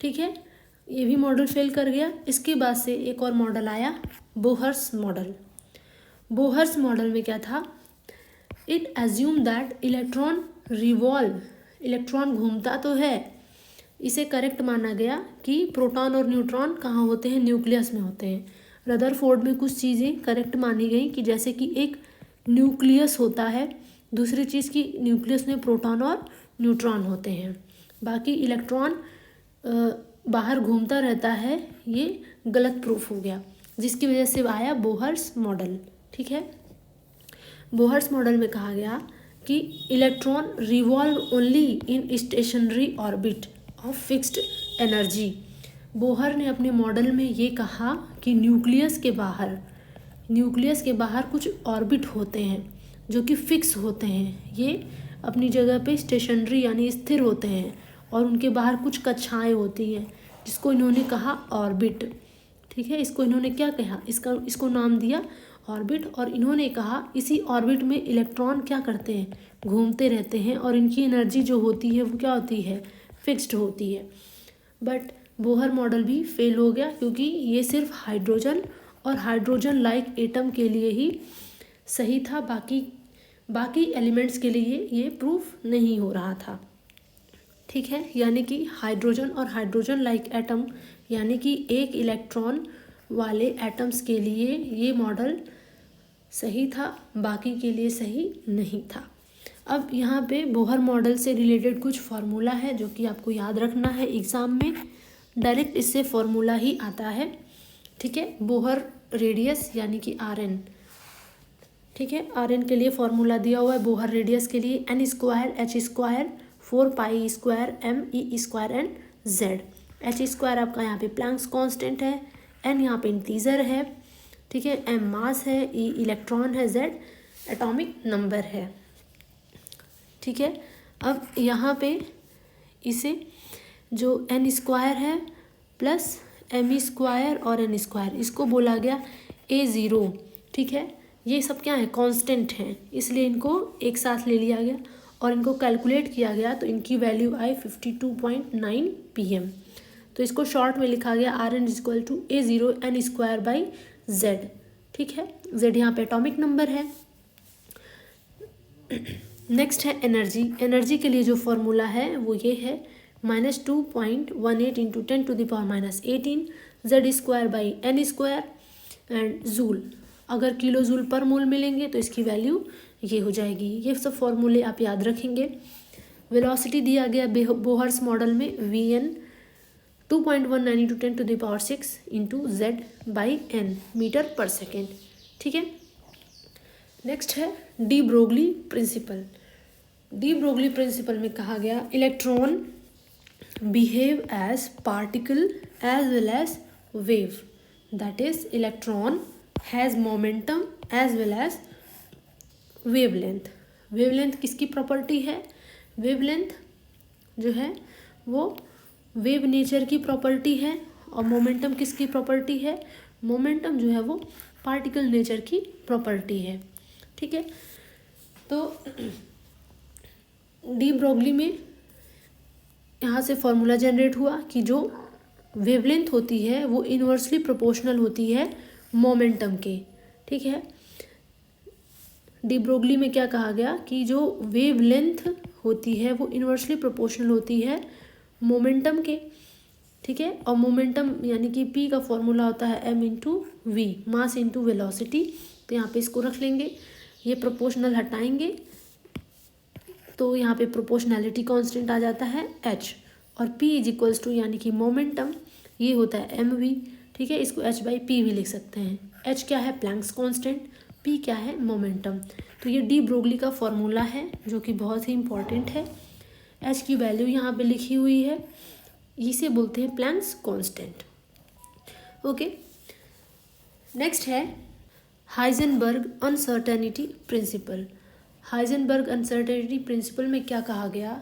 A: ठीक है, ये भी मॉडल फेल कर गया। इसके बाद से एक और मॉडल आया, बोहर्स मॉडल। बोहर्स मॉडल में क्या था, it assume that electron revolve, electron घूमता तो है, इसे करेक्ट माना गया कि प्रोटॉन और न्यूट्रॉन कहाँ होते हैं, न्यूक्लियस में होते हैं। रदरफोर्ड में कुछ चीज़ें करेक्ट मानी गई कि जैसे कि एक न्यूक्लियस होता है, दूसरी चीज़ की न्यूक्लियस में प्रोटॉन और न्यूट्रॉन होते हैं, बाकी इलेक्ट्रॉन बाहर घूमता रहता है, ये गलत प्रूफ हो गया, जिसकी वजह से आया बोहर्स मॉडल। ठीक है, बोहर्स मॉडल में कहा गया कि electron revolve only in stationery orbit of fixed energy. Bohr ने अपने मॉडल में ये कहा कि न्यूक्लियस के बाहर कुछ ऑर्बिट होते हैं जो कि फिक्स होते हैं, ये अपनी जगह पे स्टेशनरी यानी स्थिर होते हैं, और उनके बाहर कुछ कक्षाएं होती हैं जिसको इन्होंने कहा ऑर्बिट। ठीक है, इसको इन्होंने क्या कहा, इसको नाम दिया ऑर्बिट, और इन्होंने कहा इसी ऑर्बिट में इलेक्ट्रॉन क्या करते हैं, घूमते रहते हैं, और इनकी एनर्जी जो होती है वो क्या होती है, फिक्स्ड होती है। बट बोहर मॉडल भी फेल हो गया क्योंकि ये सिर्फ हाइड्रोजन और हाइड्रोजन लाइक एटम के लिए ही सही था, बाकी एलिमेंट्स के लिए ये प्रूफ नहीं हो रहा था। ठीक है, यानी कि हाइड्रोजन और हाइड्रोजन लाइक एटम यानी कि एक इलेक्ट्रॉन वाले एटम्स के लिए ये मॉडल सही था, बाकी के लिए सही नहीं था। अब यहाँ पे बोहर मॉडल से रिलेटेड कुछ फार्मूला है जो कि आपको याद रखना है, एग्ज़ाम में डायरेक्ट इससे फार्मूला ही आता है। ठीक है, बोहर रेडियस यानी कि Rn। ठीक है, Rn के लिए फार्मूला दिया हुआ है बोहर रेडियस के लिए, n² h² 4π² m e² and z। h² आपका यहाँ पे प्लैंक्स कांस्टेंट है, n यहाँ पे इंटीजर है, ठीक है, m मास है, e इलेक्ट्रॉन है, z एटॉमिक नंबर है। ठीक है, अब यहाँ पे इसे जो n² है प्लस m² और n², इसको बोला गया a0। ठीक है, ये सब क्या है, कांस्टेंट हैं, इसलिए इनको एक साथ ले लिया गया और इनको कैलकुलेट किया गया तो इनकी वैल्यू आई 52.9 pm। तो इसको शॉर्ट में लिखा गया Rn = a0 n²/z। ठीक है, z यहाँ पे एटॉमिक नंबर है। नेक्स्ट है एनर्जी। एनर्जी के लिए जो फॉर्मूला है वो ये है -2.18 × 10⁻18 z²/n² एंड जूल। अगर किलो जूल पर मोल मिलेंगे तो इसकी वैल्यू ये हो जाएगी। ये सब फॉर्मूले आप याद रखेंगे। वेलोसिटी दिया गया बोहर्स मॉडल में Vn 2.19 × 10⁻6 × z/n मीटर/सेकेंड। ठीक है, नेक्स्ट है de Broglie principle. De Broglie principle में कहा गया electron behave as particle as well as wave, that is electron has momentum as well as wavelength. Wavelength किसकी प्रॉपर्टी है, wavelength जो है वो वेव नेचर की प्रॉपर्टी है, और मोमेंटम किसकी प्रॉपर्टी है, मोमेंटम जो है वो पार्टिकल नेचर की प्रॉपर्टी है। ठीक है, तो डी ब्रोगली में यहाँ से फॉर्मूला जनरेट हुआ कि जो वेवलेंथ होती है वो इन्वर्सली प्रोपोर्शनल होती है मोमेंटम के। ठीक है, डी ब्रोगली में क्या कहा गया कि जो वेवलेंथ होती है वो इन्वर्सली प्रोपोर्शनल होती है मोमेंटम के। ठीक है, और मोमेंटम यानी कि p का फॉर्मूला होता है m × v, mass into velocity. तो यहाँ पे इसको रख लेंगे, ये प्रोपोर्शनल हटाएंगे तो यहाँ पे प्रोपोर्शनैलिटी कांस्टेंट आ जाता है h, और p = यानी कि मोमेंटम ये होता है mv। ठीक है, इसको h/p भी लिख सकते हैं। h क्या है, प्लैंक्स कांस्टेंट, पी क्या है, मोमेंटम। तो ये डी ब्रोगली का फॉर्मूला है जो कि बहुत ही इम्पॉर्टेंट है। एच की वैल्यू यहाँ पे लिखी हुई है, इसे बोलते हैं प्लैंक्स कांस्टेंट। ओके, नेक्स्ट है Heisenberg uncertainty principle. Heisenberg uncertainty principle में क्या कहा गया,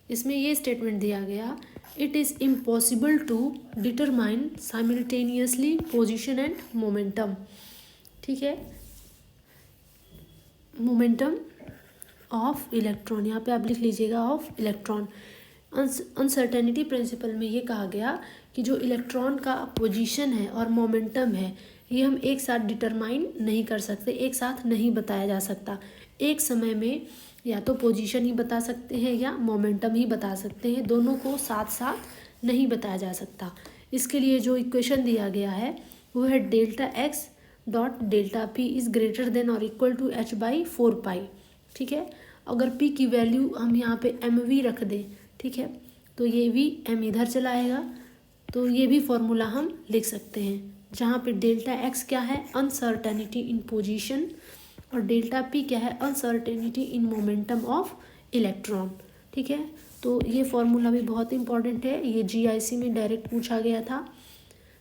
A: इसमें ये स्टेटमेंट दिया गया, it is impossible to determine simultaneously position and momentum. ठीक है, मोमेंटम ऑफ इलेक्ट्रॉन, यहाँ पे आप लिख लीजिएगा ऑफ इलेक्ट्रॉन। अनसर्टेनिटी प्रिंसिपल में ये कहा गया कि जो इलेक्ट्रॉन का पोजीशन है और मोमेंटम है, ये हम एक साथ डिटरमाइन नहीं कर सकते, एक साथ नहीं बताया जा सकता। एक समय में या तो पोजीशन ही बता सकते हैं या मोमेंटम ही बता सकते हैं, दोनों को साथ साथ नहीं बताया जा सकता। इसके लिए जो इक्वेशन दिया गया है वो है delta x dot delta P is greater than और इक्वल टू एच बाई 4 पाई। ठीक है, अगर पी की वैल्यू हम यहाँ पे एम वी रख दें, ठीक है, तो ये भी एम इधर चला आएगा, तो ये भी फॉर्मूला हम लिख सकते हैं, जहाँ पे डेल्टा एक्स क्या है, अनसर्टेनिटी इन पोजीशन, और डेल्टा पी क्या है, uncertainty in momentum of electron. ठीक है, तो ये फॉर्मूला भी बहुत इंपॉर्टेंट है, ये जीआईसी में डायरेक्ट पूछा गया था।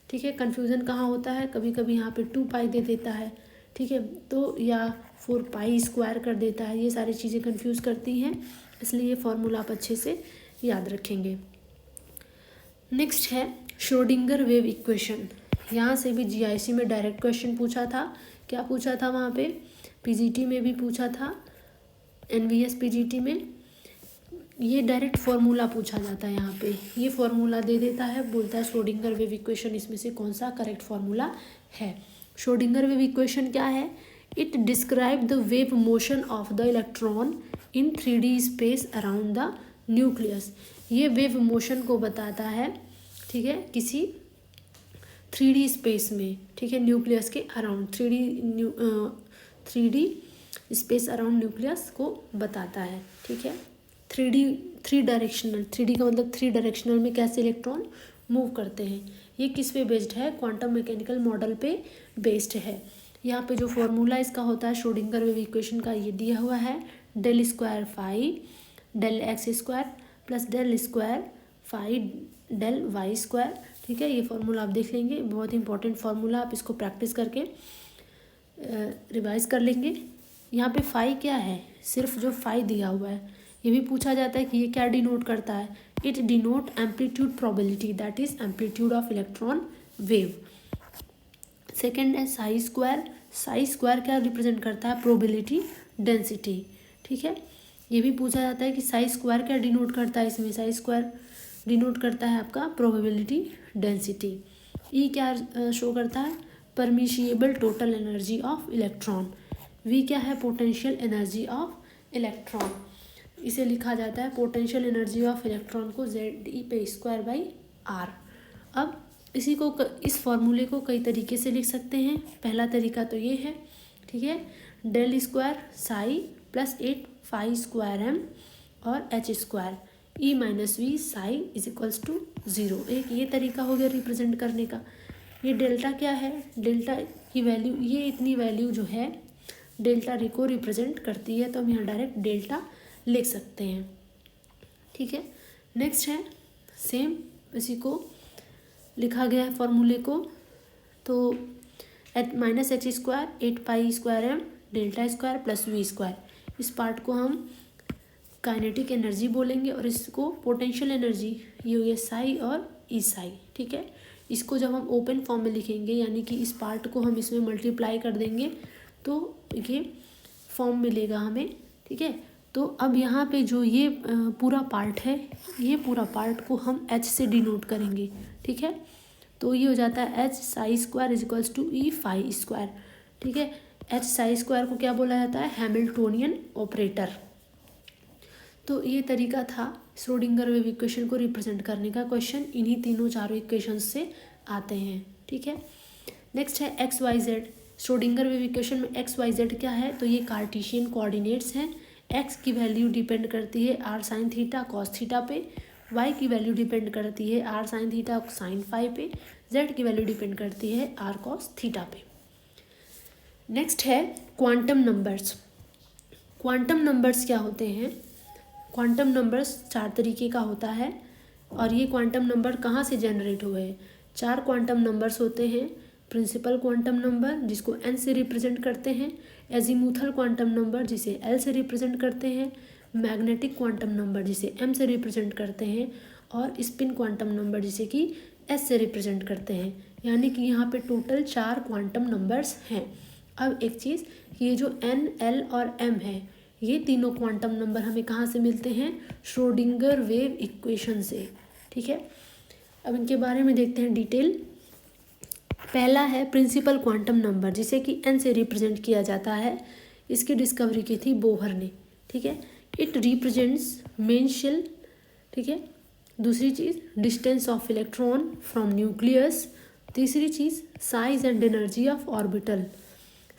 A: ठीक है, कन्फ्यूज़न कहाँ होता है, कभी कभी यहाँ पे 2 पाई दे देता है, ठीक है, तो या 4 पाई स्क्वायर कर देता है, ये सारी चीज़ें कन्फ्यूज़ करती हैं, इसलिए ये फॉर्मूला आप अच्छे से याद रखेंगे। नेक्स्ट है श्रोडिंगर वेव इक्वेशन। यहाँ से भी जीआईसी में डायरेक्ट क्वेश्चन पूछा था। क्या पूछा था वहाँ पे, पीजीटी में भी पूछा था, एनवीएस पीजीटी में ये डायरेक्ट फॉर्मूला पूछा जाता है। यहाँ पे ये फॉर्मूला दे देता है, बोलता है श्रोडिंगर वेव इक्वेशन इसमें से कौन सा करेक्ट फॉर्मूला है। श्रोडिंगर वेव इक्वेशन क्या है, it describe the wave motion of the electron in 3D space around the nucleus. ये वेव मोशन को बताता है, ठीक है, किसी 3D स्पेस में, ठीक है, न्यूक्लियस के around, 3D space around nucleus को बताता है। ठीक है, 3 डायरेक्शनल, 3D का मतलब 3 डायरेक्शनल में कैसे इलेक्ट्रॉन मूव करते हैं। ये किस पे बेस्ड है, क्वांटम मैकेनिकल मॉडल पे बेस्ड है। यहाँ पे जो फॉर्मूला इसका होता है श्रोडिंगर वेव इक्वेशन का, ये दिया हुआ है, del square phi del x square plus del square phi del y square. ठीक है, ये फॉर्मूला आप देख लेंगे, बहुत इंपॉर्टेंट फार्मूला, आप इसको प्रैक्टिस करके रिवाइज कर लेंगे। यहाँ पे फाई क्या है, सिर्फ जो फाई दिया हुआ है, ये भी पूछा जाता है कि ये क्या डिनोट करता है, it denote amplitude probability, that is amplitude of electron wave. Second है साई स्क्वायर। साई स्क्वायर क्या रिप्रेजेंट करता है, प्रोबेबिलिटी डेंसिटी। ठीक है, ये भी पूछा जाता है कि साई स्क्वायर क्या डिनोट करता है, इसमें साई स्क्वायर डिनोट करता है आपका प्रोबेबिलिटी डेंसिटी। ई क्या शो करता है, permissible total energy of electron. V क्या है, पोटेंशियल एनर्जी ऑफ इलेक्ट्रॉन। इसे लिखा जाता है पोटेंशियल एनर्जी ऑफ इलेक्ट्रॉन को ZE/2/R। अब इसी को इस फॉर्मूले को कई तरीके से लिख सकते हैं। पहला तरीका तो ये है, ठीक है, del square psi plus 8 phi square M और H square E minus V psi is equals to 0। एक ये तरीका हो गया रिप्रेजेंट करने का। ये डेल्टा क्या है, डेल्टा की वैल्यू, ये इतनी वैल्यू जो है डेल्टा री को रिप्रेजेंट करती है, तो हम यहाँ डायरेक्ट डेल्टा लिख सकते हैं। ठीक है, नेक्स्ट है सेम, इसी को लिखा गया है फॉर्मूले को, तो minus H square 8 pi square m delta square plus v square, इस पार्ट को हम काइनेटिक एनर्जी बोलेंगे और इसको पोटेंशियल एनर्जी, ये हो गया साई और ई साई। ठीक है, इसको जब हम ओपन फॉर्म में लिखेंगे, यानी कि इस पार्ट को हम इसमें मल्टीप्लाई कर देंगे तो ये फॉर्म मिलेगा हमें। ठीक है, तो अब यहाँ पे जो ये पूरा पार्ट है, ये पूरा पार्ट को हम एच से डिनोट करेंगे। ठीक है, तो ये हो जाता है H psi square is equals to E phi square. ठीक है, एच साई स्क्वायर को क्या बोला जाता है, हैमिल्टोनियन ऑपरेटर। तो ये तरीका था श्रोडिंगर वेव इक्वेशन को रिप्रेजेंट करने का। क्वेश्चन इन्हीं तीनों चारों इक्वेशन से आते हैं। ठीक है, नेक्स्ट है X Y Z. Schrodinger wave equation में एक्स वाई जेड क्या है, तो ये कार्टेशियन कोऑर्डिनेट्स हैं। एक्स की वैल्यू डिपेंड करती है r sine theta cos theta पे, वाई की वैल्यू डिपेंड करती है r sine theta sine phi पे, जेड की वैल्यू डिपेंड करती है आर कॉस थीटा पे। नेक्स्ट है क्वांटम नंबर्स। क्वांटम नंबर्स क्या होते हैं? क्वांटम नंबर्स 4 तरीके का होता है और ये क्वांटम नंबर कहाँ से जनरेट हुए हैं? 4 क्वांटम नंबर्स होते हैं। प्रिंसिपल क्वांटम नंबर जिसको n से रिप्रेजेंट करते हैं, एजीमुथल क्वांटम नंबर जिसे l से रिप्रेजेंट करते हैं, मैग्नेटिक क्वांटम नंबर जिसे m से रिप्रेजेंट करते हैं और स्पिन क्वांटम नंबर जिसे कि s से रिप्रेजेंट करते हैं। यानी कि यहाँ पे टोटल 4 क्वांटम नंबर्स हैं। अब एक चीज़, ये जो n, l और m है, ये तीनों क्वांटम नंबर हमें कहाँ से मिलते हैं? श्रोडिंगर वेव इक्वेशन से। ठीक है, अब इनके बारे में देखते हैं डिटेल। पहला है प्रिंसिपल क्वांटम नंबर जिसे कि n से रिप्रेजेंट किया जाता है। इसकी डिस्कवरी की थी बोहर ने। ठीक है, इट रिप्रेजेंट्स मेन शेल। ठीक है, दूसरी चीज़ distance of electron from nucleus. तीसरी चीज़ size and energy of orbital.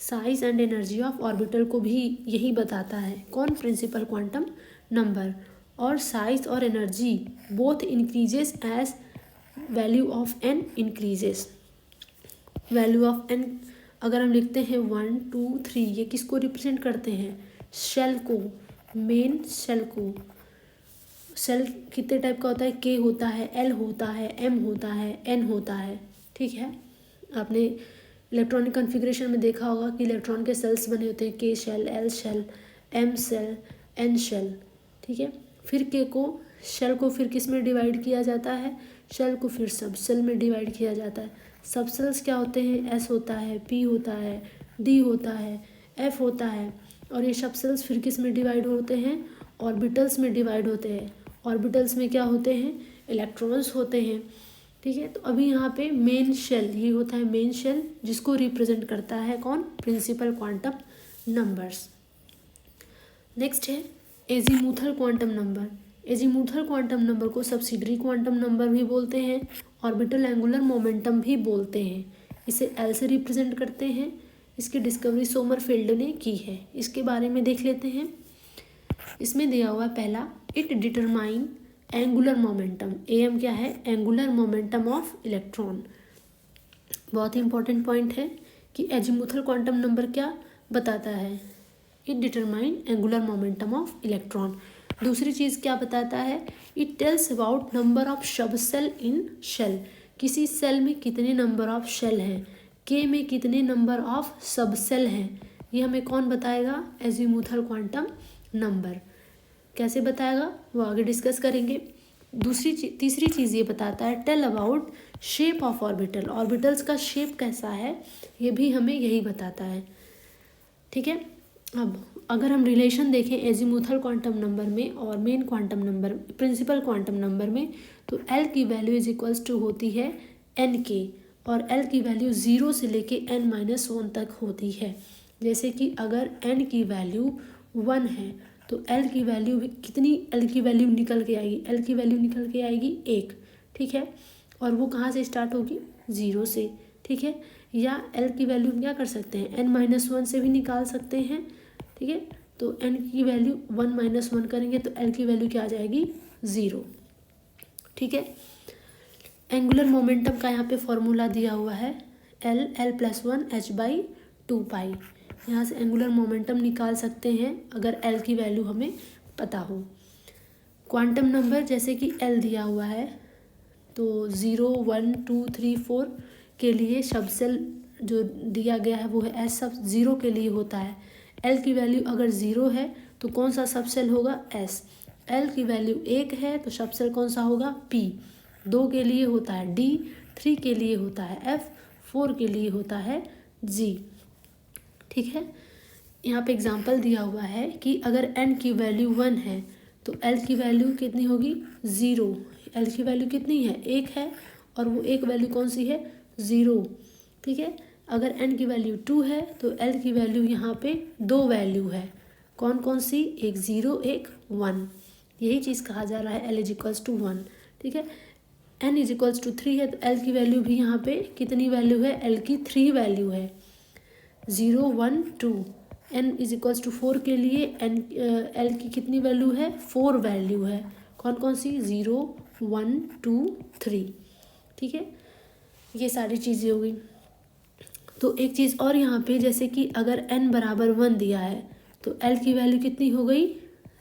A: Size and energy of orbital को भी यही बताता है कौन? Principal quantum number. और साइज और energy both increases as value of n increases. Value of n अगर हम लिखते हैं 1, 2, 3, ये किसको रिप्रेजेंट करते हैं? शेल को, मेन शेल को। शेल कितने टाइप का होता है? k होता है, l होता है, m होता है, n होता है। ठीक है, आपने इलेक्ट्रॉनिक कॉन्फ़िगरेशन में देखा होगा कि इलेक्ट्रॉन के सेल्स बने होते हैं, k shell, l shell, m shell, n shell. ठीक है, फिर k को, शेल को फिर किस में डिवाइड किया जाता है? शेल को फिर सब सेल में डिवाइड किया जाता है। सब सेल्स क्या होते हैं? s होता है, p होता है, d होता है, f होता है। और ये सब सेल्स फिर किस में डिवाइड होते हैं? ऑर्बिटल्स में डिवाइड होते हैं। ऑर्बिटल्स में क्या होते हैं? इलेक्ट्रॉन्स होते हैं। ठीक है, तो अभी यहाँ पे मेन शेल, ये होता है मेन शेल जिसको रिप्रेजेंट करता है कौन? Principal quantum numbers. नेक्स्ट है azimuthal quantum number. Azimuthal quantum number को सब्सिडरी क्वांटम नंबर भी बोलते हैं, ऑर्बिटल एंगुलर मोमेंटम भी बोलते हैं। इसे एल से रिप्रेजेंट करते हैं। इसकी डिस्कवरी सोमरफेल्ड ने की है। इसके बारे में देख लेते हैं। इसमें दिया हुआ पहला, it determine angular momentum. M क्या है? Angular momentum of electron. बहुत ही इंपॉर्टेंट पॉइंट है कि एजीमुथल क्वांटम नंबर क्या बताता है? It determine angular momentum of electron. दूसरी चीज़ क्या बताता है? It tells about number of sub shell in shell. किसी सेल में कितने नंबर ऑफ शेल हैं, के में कितने नंबर ऑफ सब सेल हैं, ये हमें कौन बताएगा? Azimuthal quantum number. कैसे बताएगा वो आगे डिस्कस करेंगे। तीसरी चीज़ ये बताता है, tell about shape of orbital. Orbitals का शेप कैसा है, ये भी हमें यही बताता है। ठीक है, अब अगर हम रिलेशन देखें एजीमुथल क्वांटम नंबर में और main quantum number, principal quantum number में, तो L की वैल्यू इज इक्वल्स टू होती है n के, और L की वैल्यू 0 से लेके n-1 तक होती है। जैसे कि अगर n की वैल्यू 1 है तो L की वैल्यू कितनी? L की वैल्यू निकल के आएगी, L की वैल्यू निकल के आएगी 1। ठीक है, और वो कहाँ से स्टार्ट होगी? 0 से। ठीक है, या L की वैल्यू क्या कर सकते हैं? n-1 से भी निकाल सकते हैं। ठीक है, तो n की वैल्यू 1-1 करेंगे तो L की वैल्यू क्या आ जाएगी? 0। ठीक है, एंगुलर मोमेंटम का यहाँ पे फॉर्मूला दिया हुआ है L+1 h/2π। यहाँ से एंगुलर मोमेंटम निकाल सकते हैं अगर L की वैल्यू हमें पता हो। क्वांटम नंबर जैसे कि L दिया हुआ है तो 0, 1, 2, 3, 4 के लिए सब सेल जो दिया गया है वो है S। सब 0 के लिए होता है। L की वैल्यू अगर 0 है तो कौन सा सब सेल होगा? S। L की वैल्यू 1 है तो सब सेल कौन सा होगा? P। 2 के लिए होता है D, 3 के लिए होता है F, 4 के लिए होता है G। ठीक है, यहाँ पे एग्जांपल दिया हुआ है कि अगर n की वैल्यू 1 है तो L की वैल्यू कितनी होगी? 0। L की वैल्यू कितनी है? 1 है, और वो एक वैल्यू कौन सी है? 0। ठीक है, अगर n की वैल्यू 2 है तो L की वैल्यू यहाँ पे 2 वैल्यू है। कौन कौन सी? एक 0, एक 1। यही चीज़ कहा जा रहा है L इज टू 1। ठीक है, n इज टू 3 है तो L की वैल्यू भी यहाँ पे कितनी वैल्यू है? L की 3 वैल्यू है। 0, 1, 2। n इज टू 4 के लिए L की कितनी वैल्यू है? 4 वैल्यू है। कौन कौन सी? 0, 1, 2, 3। ठीक है, ये सारी चीज़ें हो गई। तो एक चीज़ और यहाँ पे, जैसे कि अगर n बराबर 1 दिया है तो l की वैल्यू कितनी हो गई,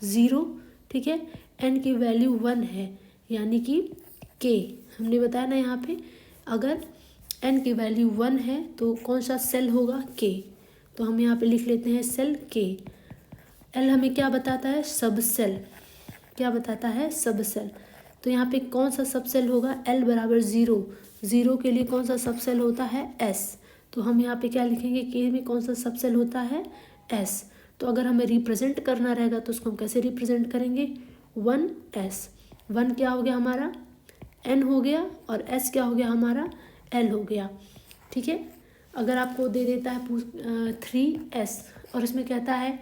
A: 0। ठीक है, n की वैल्यू 1 है यानी कि k, हमने बताया ना यहाँ पे अगर n की वैल्यू 1 है तो कौन सा सेल होगा, k। तो हम यहाँ पे लिख लेते हैं सेल k। l हमें क्या बताता है, सब सेल। क्या बताता है, सब सेल। तो यहाँ पे कौन सा सब सेल होगा, l बराबर 0। 0 के लिए कौन सा सब सेल होता है, s। तो हम यहाँ पे क्या लिखेंगे, k में कौन सा सब सेल होता है, s। तो अगर हमें रिप्रेजेंट करना रहेगा तो उसको हम कैसे रिप्रेजेंट करेंगे, 1s। 1 क्या हो गया हमारा, n हो गया, और s क्या हो गया हमारा, l हो गया। ठीक है, अगर आपको दे देता है 3s और इसमें कहता है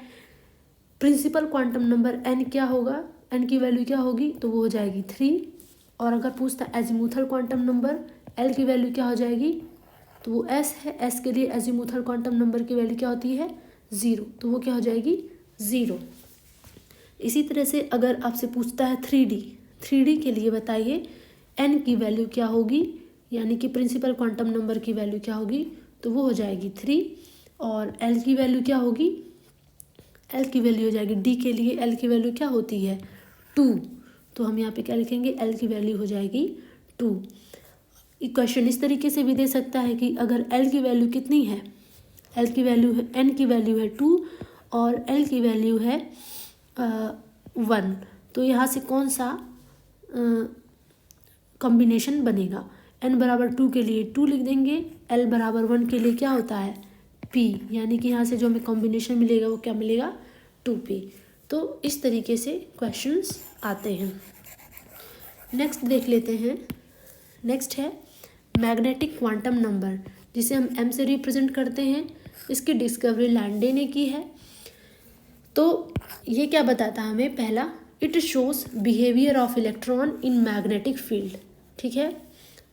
A: प्रिंसिपल क्वांटम नंबर n क्या होगा, n की वैल्यू क्या होगी, तो वो हो जाएगी 3। और अगर पूछता है एजीमुथल क्वांटम नंबर, l की वैल्यू क्या हो जाएगी, तो वो s है, s के लिए एजीमुथल क्वांटम नंबर की वैल्यू क्या होती है, 0, तो वो क्या हो जाएगी, 0। इसी तरह से अगर आपसे पूछता है 3D के लिए बताइए n की वैल्यू क्या होगी, यानी कि प्रिंसिपल क्वांटम नंबर की वैल्यू क्या होगी, तो वो हो जाएगी 3। और l की वैल्यू क्या होगी, l की वैल्यू हो जाएगी, d के लिए l की वैल्यू क्या होती है, 2। तो हम यहाँ पे क्या लिखेंगे, l की वैल्यू हो जाएगी 2। क्वेश्चन इस तरीके से भी दे सकता है कि अगर l की वैल्यू कितनी है, l की वैल्यू है, n की वैल्यू है 2 और l की वैल्यू है 1, तो यहाँ से कौन सा कॉम्बिनेशन बनेगा, n बराबर 2 के लिए 2 लिख देंगे, l बराबर 1 के लिए क्या होता है, p, यानी कि यहाँ से जो हमें कॉम्बिनेशन मिलेगा वो क्या मिलेगा, 2p। तो इस तरीके से क्वेश्चंस आते हैं। नेक्स्ट देख लेते हैं, नेक्स्ट है मैग्नेटिक क्वांटम नंबर, जिसे हम m से रिप्रेजेंट करते हैं। इसकी डिस्कवरी लैंडे ने की है। तो ये क्या बताता है हमें, पहला it shows behaviour of electron in magnetic field. ठीक है,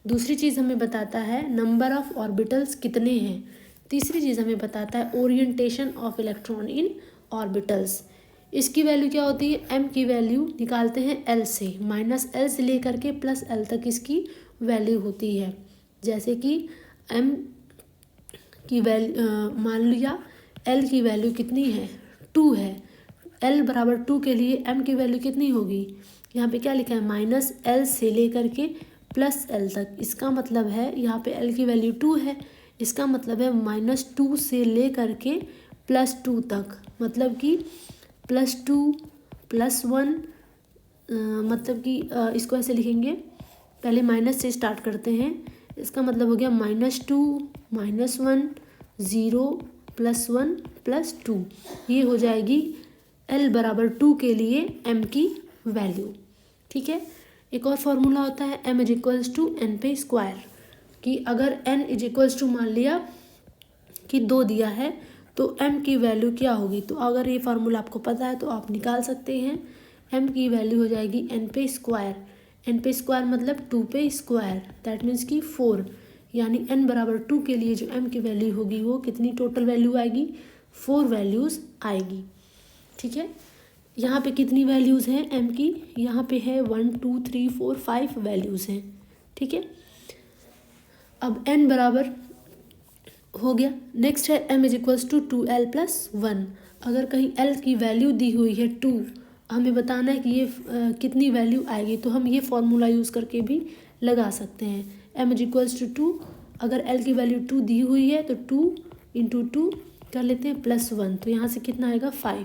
A: दूसरी चीज़ हमें बताता है नंबर ऑफ ऑर्बिटल्स कितने हैं। तीसरी चीज़ हमें बताता है orientation of electron in orbitals. इसकी वैल्यू क्या होती है, m की वैल्यू निकालते हैं l से, -l से लेकर के +l तक इसकी वैल्यू होती है। जैसे कि m की वैल्यू मान लिया l की वैल्यू कितनी है, 2 है, l बराबर 2 के लिए m की वैल्यू कितनी होगी, यहाँ पे क्या लिखा है, -l से लेकर के +l तक। इसका मतलब है यहाँ पे l की वैल्यू 2 है, इसका मतलब है -2 से लेकर के +2 तक, मतलब कि +2 +1, मतलब कि इसको ऐसे लिखेंगे, पहले माइनस से स्टार्ट करते हैं। इसका मतलब हो गया -2 -1 0 +1 +2, ये हो जाएगी l बराबर 2 के लिए m की वैल्यू। ठीक है, एक और फॉर्मूला होता है m = n/², कि अगर n = मान लिया कि 2 दिया है तो m की वैल्यू क्या होगी। तो अगर ये फार्मूला आपको पता है तो आप निकाल सकते हैं, m की वैल्यू हो जाएगी n/²। n/² मतलब 2/², दैट मीन्स कि 4, यानी n बराबर 2 के लिए जो m की वैल्यू होगी वो कितनी टोटल वैल्यू आएगी, 4 वैल्यूज़ आएगी। ठीक है, यहाँ पे कितनी वैल्यूज़ हैं m की, यहाँ पे है 1 2 3 4 5 वैल्यूज़ हैं। ठीक है, अब n बराबर हो गया। नेक्स्ट है m = 2l + 1। अगर कहीं l की वैल्यू दी हुई है 2, हमें बताना है कि ये कितनी वैल्यू आएगी, तो हम ये फॉर्मूला यूज़ करके भी लगा सकते हैं। m = 2, अगर l की वैल्यू 2 दी हुई है तो 2 × 2 कर लेते हैं +1, तो यहाँ से कितना आएगा 5।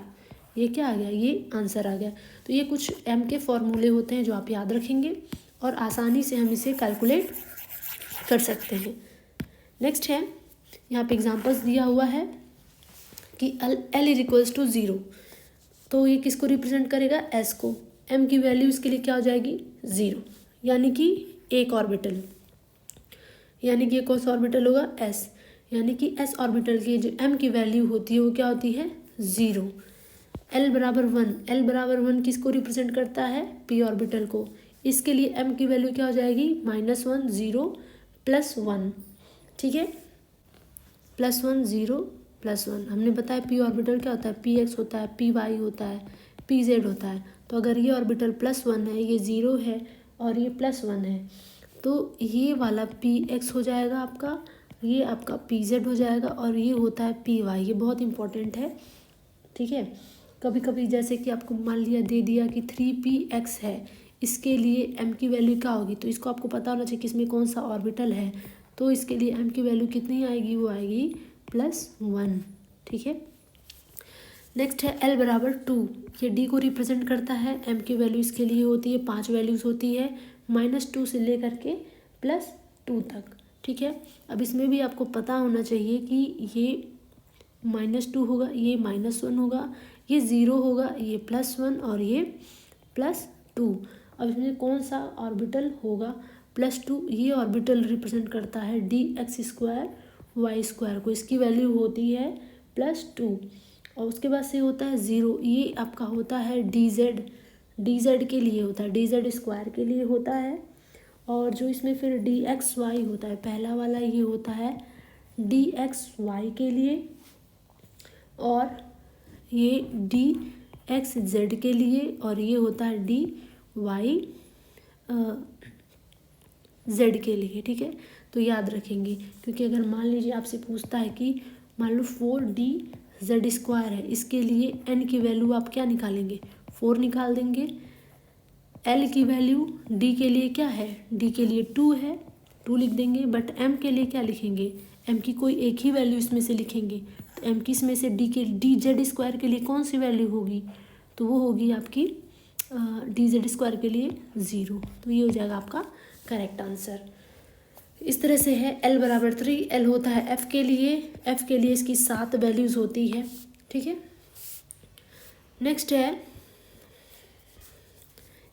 A: ये क्या आ गया, ये आंसर आ गया। तो ये कुछ m के फॉर्मूले होते हैं जो आप याद रखेंगे और आसानी से हम इसे कैलकुलेट कर सकते हैं। नेक्स्ट है, यहाँ पे एग्जांपल्स दिया हुआ है कि l = 0, तो ये किसको रिप्रेजेंट करेगा, s को। m की वैल्यू इसके लिए क्या हो जाएगी, 0, यानी कि एक ऑर्बिटल, यानी कि कौन सा ऑर्बिटल होगा, s, यानी कि s ऑर्बिटल की जो m की वैल्यू होती है वो क्या होती है, 0। l बराबर 1, l बराबर 1 किसको रिप्रेजेंट करता है, p ऑर्बिटल को। इसके लिए m की वैल्यू क्या हो जाएगी, -1 0 +1। ठीक है, +1 0 +1, हमने बताया p ऑर्बिटल क्या होता है, px होता है, py होता है, pz होता है। तो अगर ये ऑर्बिटल +1 है, ये 0 है और ये +1 है, तो ये वाला px हो जाएगा आपका ये आपका pz हो जाएगा और ये होता है py। ये बहुत इंपॉर्टेंट है, ठीक है। कभी कभी जैसे कि आपको मान लिया दे दिया कि 3px है, इसके लिए m की वैल्यू क्या होगी, तो इसको आपको पता होना चाहिए कि इसमें कौन सा ऑर्बिटल है। तो इसके लिए m की वैल्यू कितनी आएगी, वो आएगी +1, ठीक है। नेक्स्ट है l बराबर 2। ये d को रिप्रेजेंट करता है, m की वैल्यू इसके लिए होती है 5 वैल्यूज़ होती है, -2 से लेकर के +2 तक, ठीक है। अब इसमें भी आपको पता होना चाहिए कि ये -2 होगा, ये -1 होगा, ये 0 होगा, ये +1 और ये +2। अब इसमें कौन सा ऑर्बिटल होगा, +2। ये ऑर्बिटल रिप्रेजेंट करता है dx² y² को, इसकी वैल्यू होती है +2। और उसके बाद से होता है 0, ये आपका होता है dz के लिए होता है, dz² के लिए होता है। और जो इसमें फिर dxy होता है, पहला वाला ये होता है dxy के लिए, और ये dxz के लिए, और ये होता है dyz के लिए, ठीक है। तो याद रखेंगे, क्योंकि अगर मान लीजिए आपसे पूछता है कि मान लो 4dz² है, इसके लिए n की वैल्यू आप क्या निकालेंगे, 4 निकाल देंगे। l की वैल्यू d के लिए क्या है, d के लिए 2 है, 2 लिख देंगे। बट m के लिए क्या लिखेंगे, m की कोई एक ही वैल्यू इसमें से लिखेंगे। तो m की इसमें से dz² के लिए कौन सी वैल्यू होगी, तो वो होगी आपकी dz² के लिए 0। तो ये हो जाएगा आपका करेक्ट आंसर। इस तरह से है l बराबर 3। l होता है f के लिए इसकी 7 वैल्यूज़ होती है, ठीक है। नेक्स्ट है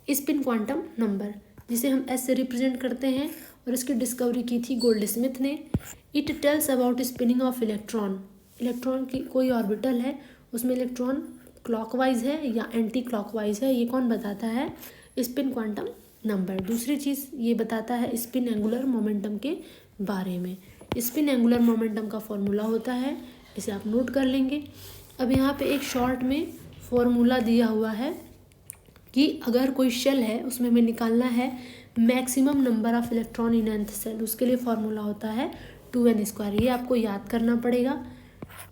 A: स्पिन क्वांटम नंबर, जिसे हम s से रिप्रेजेंट करते हैं, और इसकी डिस्कवरी की थी गोल्डस्मिथ ने। It tells about spinning of electron की कोई ऑर्बिटल है, उसमें इलेक्ट्रॉन क्लॉकवाइज है या एंटी क्लॉकवाइज है, ये कौन बताता है, स्पिन क्वांटम नंबर। दूसरी चीज़ ये बताता है स्पिन एंगुलर मोमेंटम के बारे में। स्पिन एंगुलर मोमेंटम का फॉर्मूला होता है, इसे आप नोट कर लेंगे। अब यहाँ पे एक शॉर्ट में फॉर्मूला दिया हुआ है कि अगर कोई शेल है, उसमें हमें निकालना है maximum number of electron in nth shell, उसके लिए फॉर्मूला होता है 2n²। ये आपको याद करना पड़ेगा।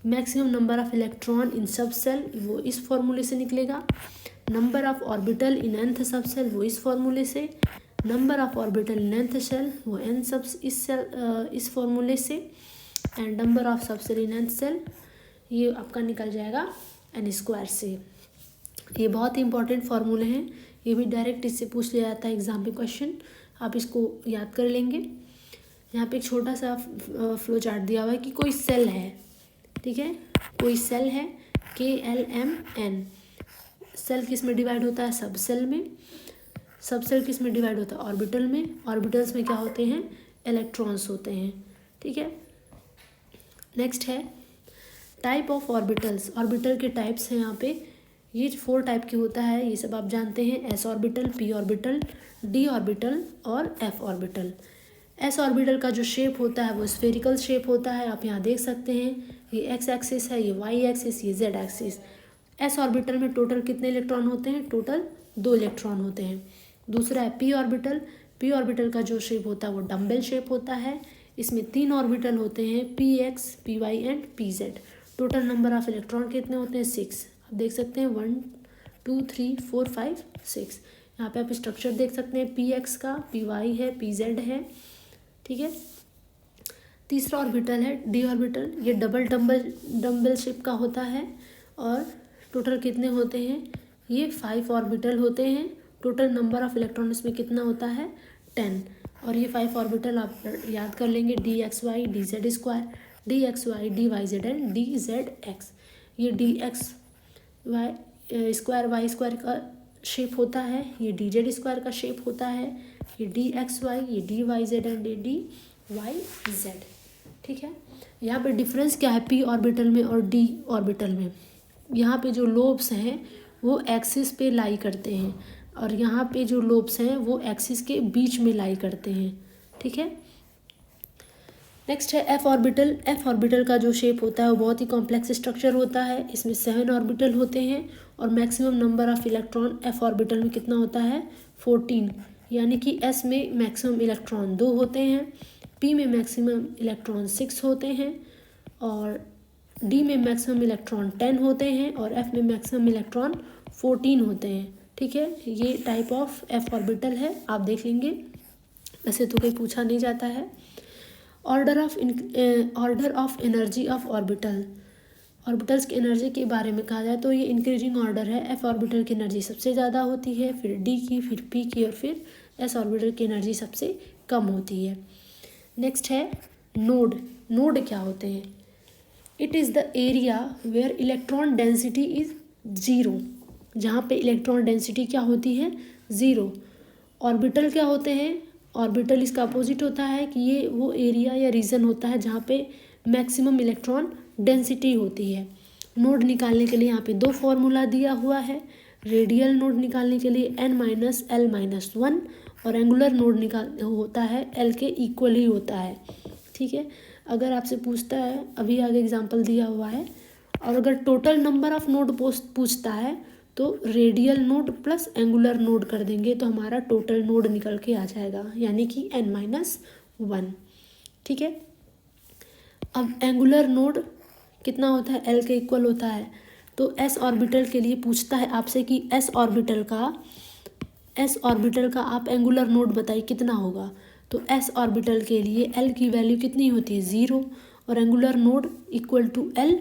A: Maximum number of electron in sub shell, वो इस फॉर्मूले से निकलेगा। Number of orbital in nth sub shell, वो इस फॉर्मूले से। Number of orbital in nth shell, वो n सब इस फॉर्मूले से। And number of sub shell in nth shell, ये आपका निकल जाएगा n² से। ये बहुत ही इंपॉर्टेंट फार्मूले हैं, ये भी डायरेक्ट इससे पूछ लिया जाता है एग्जाम में क्वेश्चन, आप इसको याद कर लेंगे। यहाँ पे एक छोटा सा फ्लो चार्ट दिया हुआ है कि कोई सेल है, ठीक है, कोई सेल है KLMN। सेल किस में डिवाइड होता है, सब सेल में। सब सेल किस में डिवाइड होता है, ऑर्बिटल में। ऑर्बिटल्स में क्या होते हैं, इलेक्ट्रॉन्स होते हैं, ठीक है। नेक्स्ट है टाइप ऑफ ऑर्बिटल्स। ऑर्बिटल के टाइप्स हैं यहाँ पे, ये 4 टाइप के होता है, ये सब आप जानते हैं, s orbital, p orbital, d orbital और f ऑर्बिटल। s ऑर्बिटल का जो शेप होता है वो स्फेरिकल शेप होता है, आप यहाँ देख सकते हैं, ये x एक्सिस है, ये y एक्सिस, ये z एक्सिस। s ऑर्बिटल में टोटल कितने इलेक्ट्रॉन होते हैं, टोटल 2 इलेक्ट्रॉन होते हैं। दूसरा है p ऑर्बिटल। p ऑर्बिटल का जो शेप होता है वो डम्बल शेप होता है, इसमें 3 ऑर्बिटल होते हैं, px, py and pz। Total number of electron कितने होते हैं, 6। आप देख सकते हैं 1 2 3 4 5 6। यहाँ पे आप स्ट्रक्चर देख सकते हैं, px का, py है, pz है, ठीक है। तीसरा ऑर्बिटल है d ऑर्बिटल, ये डम्बल शेप का होता है, और टोटल कितने होते हैं, ये 5 ऑर्बिटल होते हैं। टोटल नंबर ऑफ इलेक्ट्रॉन इसमें कितना होता है, 10। और ये 5 ऑर्बिटल आप याद कर लेंगे, dxy, dz², dxy, dyz and dzx। ये dxy² का शेप होता है, ये dz² का शेप होता है, ये dxy, ये dyz एंड ये dyz, ठीक है। यहाँ पे डिफरेंस क्या है p ऑर्बिटल में और d ऑर्बिटल में, यहाँ पे जो लोब्स हैं वो एक्सिस पे लाई करते हैं, और यहाँ पे जो लोब्स हैं वो एक्सिस के बीच में लाई करते हैं, ठीक है। नेक्स्ट है एफ ऑर्बिटल। एफ ऑर्बिटल का जो शेप होता है वो बहुत ही कॉम्प्लेक्स स्ट्रक्चर होता है, इसमें 7 ऑर्बिटल होते हैं, और maximum number of electron F orbital में कितना होता है, 14। यानी कि एस में मैक्सिमम इलेक्ट्रॉन 2 होते हैं, पी में मैक्सिमम इलेक्ट्रॉन 6 होते हैं और डी में मैक्सिमम इलेक्ट्रॉन 10 होते हैं और एफ में मैक्सिमम इलेक्ट्रॉन 14 होते हैं। ठीक है, ये टाइप ऑफ एफ ऑर्बिटल है, आप देख लेंगे, वैसे तो कहीं पूछा नहीं जाता है। Order of energy of orbital, orbitals की एनर्जी के बारे में कहा जाए तो ये इंक्रीजिंग ऑर्डर है। एफ ऑर्बिटल की एनर्जी सबसे ज़्यादा होती है, फिर डी की, फिर पी की और फिर एस ऑर्बिटल की एनर्जी सबसे कम होती है। नेक्स्ट है नोड। नोड क्या होते हैं? It is the area where electron density is zero, जहाँ पे इलेक्ट्रॉन डेंसिटी क्या होती है? ज़ीरो। ऑर्बिटल क्या होते हैं? ऑर्बिटल इसका अपोजिट होता है कि ये वो एरिया या रीजन होता है जहाँ पे मैक्सिमम इलेक्ट्रॉन डेंसिटी होती है। नोड निकालने के लिए यहाँ पे दो फॉर्मूला दिया हुआ है। रेडियल नोड निकालने के लिए n-l-1 और एंगुलर नोड होता है l के इक्वल ही होता है। ठीक है, अगर आपसे पूछता है, अभी आगे एग्जांपल दिया हुआ है, और अगर टोटल नंबर ऑफ नोड पूछता है तो radial node plus angular node कर देंगे तो हमारा टोटल नोड निकल के आ जाएगा, यानी कि n-1। ठीक है, अब एंगुलर नोड कितना होता है? l के इक्वल होता है। तो s ऑर्बिटल के लिए पूछता है आपसे कि s ऑर्बिटल का आप एंगुलर नोड बताइए कितना होगा। तो s ऑर्बिटल के लिए l की वैल्यू कितनी होती है? 0 और angular node equal to l,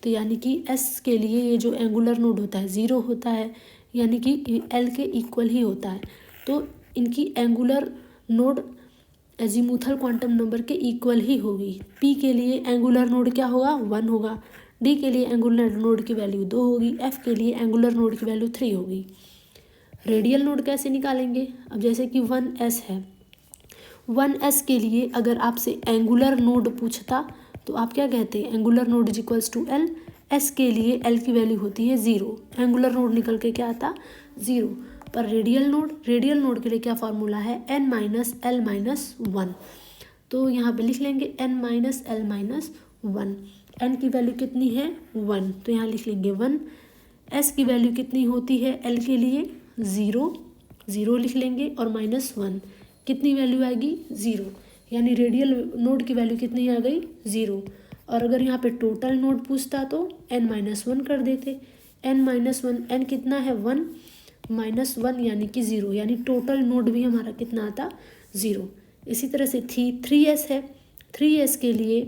A: तो यानी कि s के लिए ये जो एंगुलर नोड होता है 0 होता है, यानी कि l के इक्वल ही होता है। तो इनकी angular node azimuthal quantum number के इक्वल ही होगी। p के लिए एंगुलर नोड क्या होगा? 1 होगा। d के लिए एंगुलर नोड की वैल्यू 2 होगी। f के लिए एंगुलर नोड की वैल्यू 3 होगी। रेडियल नोड कैसे निकालेंगे? अब जैसे कि 1s है, 1s के लिए अगर आपसे एंगुलर नोड पूछता तो आप क्या कहते हैं? Angular node is equals to l। s के लिए l की वैल्यू होती है 0, एंगुलर नोड निकल के क्या आता? 0। पर रेडियल नोड के लिए क्या फार्मूला है? n-l-1। तो यहाँ पे लिख लेंगे n-l-1। n की वैल्यू कितनी है? 1, तो यहाँ लिख लेंगे 1। s की वैल्यू कितनी होती है l के लिए? 0 लिख लेंगे और -1, कितनी वैल्यू आएगी? 0, यानी रेडियल नोड की वैल्यू कितनी आ गई? 0। और अगर यहाँ पे टोटल नोड पूछता तो n-1 कर देते। n कितना है? 1 -1 यानी कि 0, यानी टोटल नोड भी हमारा कितना आता? 0। इसी तरह से 3s है, 3s के लिए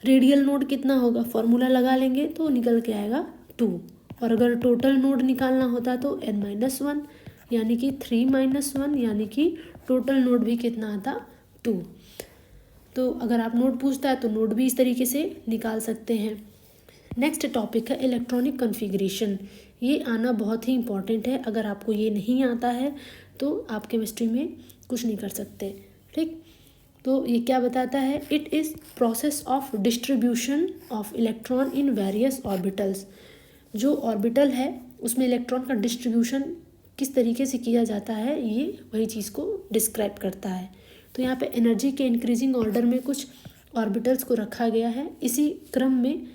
A: रेडियल नोड कितना होगा? फॉर्मूला लगा लेंगे तो निकल के आएगा 2। और अगर टोटल नोड निकालना होता तो n-1 यानी कि 3-1, यानी कि टोटल नोड भी कितना आता? 2। तो अगर आप नोड पूछता है तो नोड भी इस तरीके से निकाल सकते हैं। नेक्स्ट टॉपिक है इलेक्ट्रॉनिक कॉन्फ़िगरेशन। ये आना बहुत ही इम्पॉर्टेंट है, अगर आपको ये नहीं आता है तो आप केमिस्ट्री में कुछ नहीं कर सकते। ठीक, तो ये क्या बताता है? It is process of distribution of electron in various orbitals. जो ऑर्बिटल है उसमें इलेक्ट्रॉन का डिस्ट्रीब्यूशन किस तरीके से किया जाता है, ये वही चीज़ को डिस्क्राइब करता है। तो यहाँ पे एनर्जी के इंक्रीजिंग ऑर्डर में कुछ ऑर्बिटल्स को रखा गया है, इसी क्रम में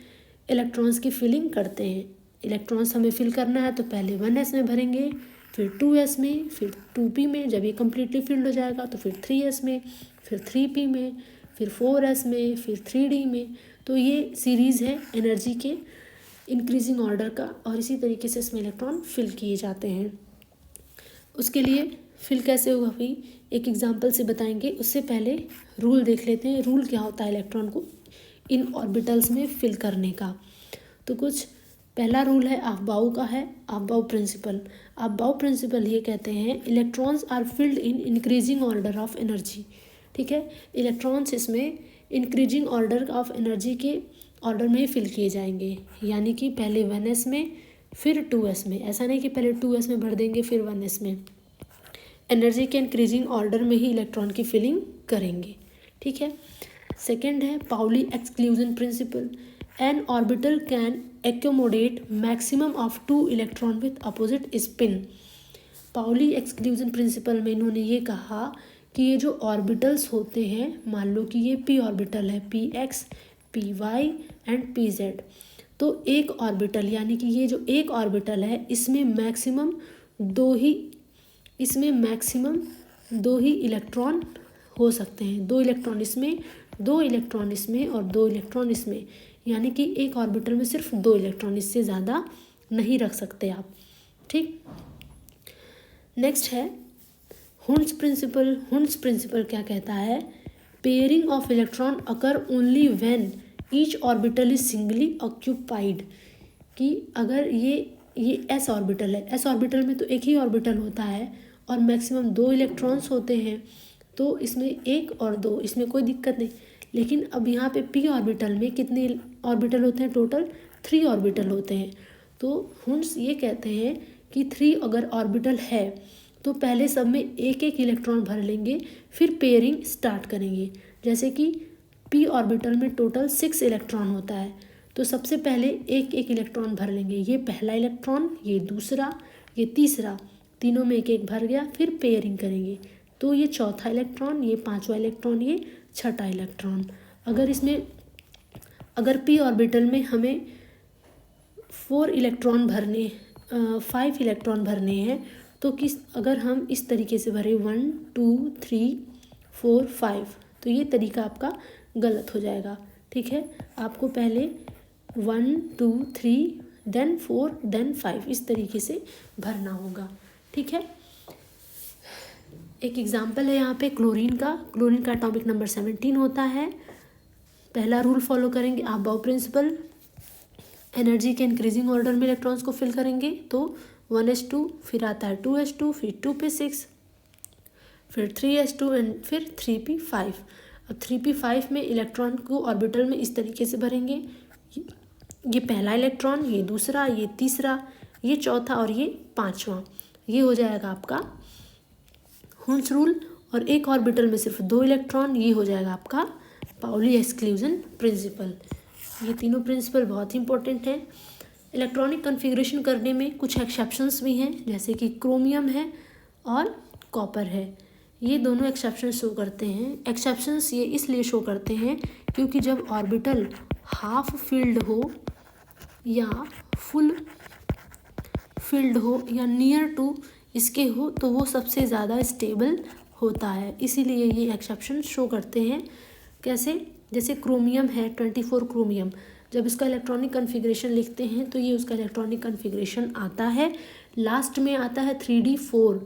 A: इलेक्ट्रॉन्स की फिलिंग करते हैं। इलेक्ट्रॉन्स हमें फिल करना है तो पहले 1s में भरेंगे, फिर 2s में, फिर 2p में, जब ये कम्प्लीटली फिल्ड हो जाएगा तो फिर 3s में, फिर 3p में, फिर 4s में, फिर 3d में। तो ये सीरीज़ है एनर्जी के इंक्रीजिंग ऑर्डर का, और इसी तरीके से इसमें इलेक्ट्रॉन फिल किए जाते हैं। उसके लिए फिल कैसे होगा भाई, एक एग्जांपल से बताएंगे। उससे पहले रूल देख लेते हैं, रूल क्या होता है इलेक्ट्रॉन को इन ऑर्बिटल्स में फिल करने का। तो कुछ पहला रूल है अफबाउ का, है अफबाउ प्रिंसिपल। अफबाउ प्रिंसिपल ये कहते हैं electrons are filled in increasing order of energy. ठीक है, इलेक्ट्रॉन्स इसमें इंक्रीजिंग ऑर्डर ऑफ एनर्जी के ऑर्डर में ही फिल किए जाएंगे, यानी कि पहले 1s में फिर 2s में, ऐसा नहीं कि पहले 2s में भर देंगे फिर 1s में। एनर्जी के इंक्रीजिंग ऑर्डर में ही इलेक्ट्रॉन की फिलिंग करेंगे। ठीक है, सेकेंड है Pauli exclusion principle. An orbital can accommodate maximum of 2 electron with opposite spin. Pauli exclusion principle में इन्होंने ये कहा कि ये जो ऑर्बिटल्स होते हैं, मान लो कि ये p ऑर्बिटल है, px, py एंड pz, तो एक ऑर्बिटल यानी कि ये जो एक ऑर्बिटल है इसमें मैक्सिमम दो ही इलेक्ट्रॉन हो सकते हैं, 2 इलेक्ट्रॉन इसमें, 2 इलेक्ट्रॉन इसमें और 2 इलेक्ट्रॉन इसमें, यानी कि एक ऑर्बिटल में सिर्फ 2 इलेक्ट्रॉन, इससे ज़्यादा नहीं रख सकते आप। ठीक, नेक्स्ट है हुंड्स प्रिंसिपल। हुंड्स प्रिंसिपल क्या कहता है, pairing of electron occur only when each orbital is singly occupied, कि अगर ये एस ऑर्बिटल है, एस ऑर्बिटल में तो एक ही ऑर्बिटल होता है और मैक्सिमम 2 इलेक्ट्रॉन्स होते हैं, तो इसमें 1 और 2 इसमें कोई दिक्कत नहीं। लेकिन अब यहाँ पे पी ऑर्बिटल में कितने ऑर्बिटल होते हैं, टोटल 3 ऑर्बिटल होते हैं। तो हुंड्स ये कहते हैं कि 3 अगर ऑर्बिटल है तो पहले सब में एक एक इलेक्ट्रॉन भर लेंगे, फिर पेयरिंग स्टार्ट करेंगे। जैसे कि पी ऑर्बिटल में टोटल 6 इलेक्ट्रॉन होता है, तो सबसे पहले एक एक इलेक्ट्रॉन भर लेंगे, ये पहला इलेक्ट्रॉन, ये दूसरा, ये तीसरा, तीनों में एक एक भर गया, फिर पेयरिंग करेंगे, तो ये चौथा इलेक्ट्रॉन, ये पांचवा इलेक्ट्रॉन, ये छठा इलेक्ट्रॉन। अगर पी ऑर्बिटल में हमें 5 इलेक्ट्रॉन भरने हैं, तो अगर हम इस तरीके से भरें 1 2 3 4 5, तो ये तरीका आपका गलत हो जाएगा। ठीक है, आपको पहले 1 2 3 देन 4 देन 5 इस तरीके से भरना होगा। ठीक है, एक एग्जाम्पल है यहाँ पे क्लोरीन का एटॉमिक नंबर 17 होता है। पहला रूल फॉलो करेंगे, अबाव प्रिंसिपल, एनर्जी के इंक्रीजिंग ऑर्डर में इलेक्ट्रॉन्स को फिल करेंगे, तो 1s2, फिर आता है 2s2, फिर 2p6, फिर 3s2 एंड फिर 3p5। अब 3p5 में इलेक्ट्रॉन को ऑर्बिटल में इस तरीके से भरेंगे, ये पहला इलेक्ट्रॉन, ये दूसरा, ये तीसरा, ये चौथा और ये पांचवा। ये हो जाएगा आपका हुंड्स रूल। और एक ऑर्बिटल में सिर्फ 2 इलेक्ट्रॉन, ये हो जाएगा आपका पाउली एक्सक्लूजन प्रिंसिपल। ये तीनों प्रिंसिपल बहुत ही इंपॉर्टेंट हैं। इलेक्ट्रॉनिक कॉन्फ़िगरेशन करने में कुछ एक्सेप्शंस भी हैं, जैसे कि क्रोमियम है और कॉपर है, ये दोनों एक्सेप्शन शो करते हैं। एक्सेप्शंस ये इसलिए शो करते हैं क्योंकि जब ऑर्बिटल हाफ फिल्ड हो या फुल फिल्ड हो या नियर टू इसके हो, तो वो सबसे ज़्यादा स्टेबल होता है, इसीलिए ये एक्सेप्शन शो करते हैं। कैसे, जैसे क्रोमियम है 24 क्रोमियम, जब इसका इलेक्ट्रॉनिक कॉन्फ़िगरेशन लिखते हैं तो ये उसका इलेक्ट्रॉनिक कॉन्फ़िगरेशन आता है, लास्ट में आता है 3d4,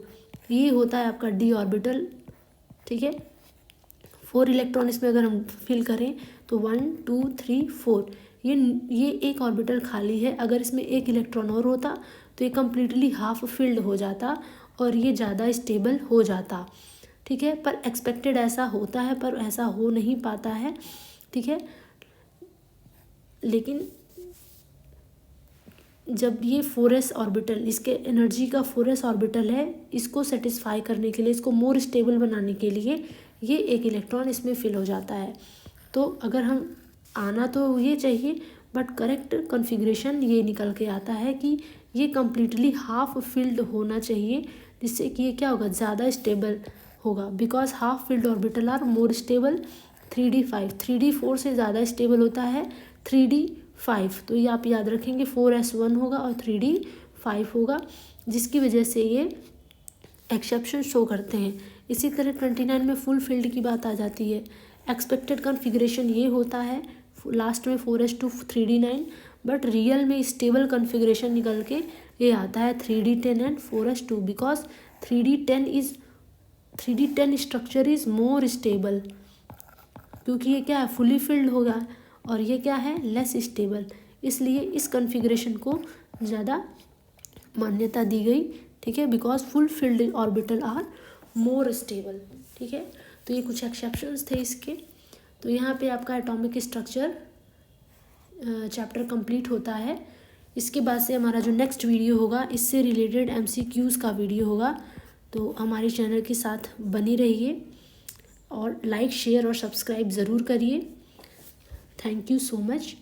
A: ये होता है आपका डी ऑर्बिटल। ठीक है, 4 इलेक्ट्रॉन इसमें अगर हम फिल करें तो 1 2 3 4, ये एक ऑर्बिटल खाली है, अगर इसमें एक इलेक्ट्रॉन और होता तो ये कम्प्लीटली हाफ फिल्ड हो जाता और ये ज़्यादा स्टेबल हो जाता। ठीक है, पर एक्सपेक्टेड ऐसा होता है, पर ऐसा हो नहीं पाता है। ठीक है, लेकिन जब ये 4s ऑर्बिटल, इसके एनर्जी का 4s ऑर्बिटल है, इसको सेटिस्फाई करने के लिए, इसको मोर स्टेबल बनाने के लिए ये एक इलेक्ट्रॉन इसमें फिल हो जाता है। तो अगर हम आना तो ये चाहिए, बट करेक्ट कॉन्फ़िगरेशन ये निकल के आता है कि ये कम्प्लीटली हाफ फिल्ड होना चाहिए, जिससे कि ये क्या होगा, ज़्यादा स्टेबल होगा, because half filled orbital are more stable. 3d5, 3d4 से ज़्यादा स्टेबल होता है 3d5, तो ये आप याद रखेंगे 4s1 होगा और 3d5 होगा, जिसकी वजह से ये एक्सेप्शन शो करते हैं। इसी तरह 29 में फुल फील्ड की बात आ जाती है। एक्सपेक्टेड कॉन्फ़िगरेशन ये होता है लास्ट में 4s2 3d9, बट रियल में स्टेबल कॉन्फ़िगरेशन निकल के ये आता है 3d10 and 4s2, because 3d10 structure is more stable, क्योंकि ये क्या है, फुली फिल्ड होगा, और ये क्या है, लेस स्टेबल, इसलिए इस कॉन्फ़िगरेशन को ज़्यादा मान्यता दी गई। ठीक है, because full filled orbital are more stable. ठीक है, तो ये कुछ एक्सेप्शंस थे इसके। तो यहाँ पे आपका एटॉमिक स्ट्रक्चर चैप्टर कंप्लीट होता है। इसके बाद से हमारा जो नेक्स्ट वीडियो होगा, इससे रिलेटेड MCQs का वीडियो होगा, तो हमारे चैनल के साथ बनी रहिए और लाइक शेयर और सब्सक्राइब ज़रूर करिए। Thank you so much.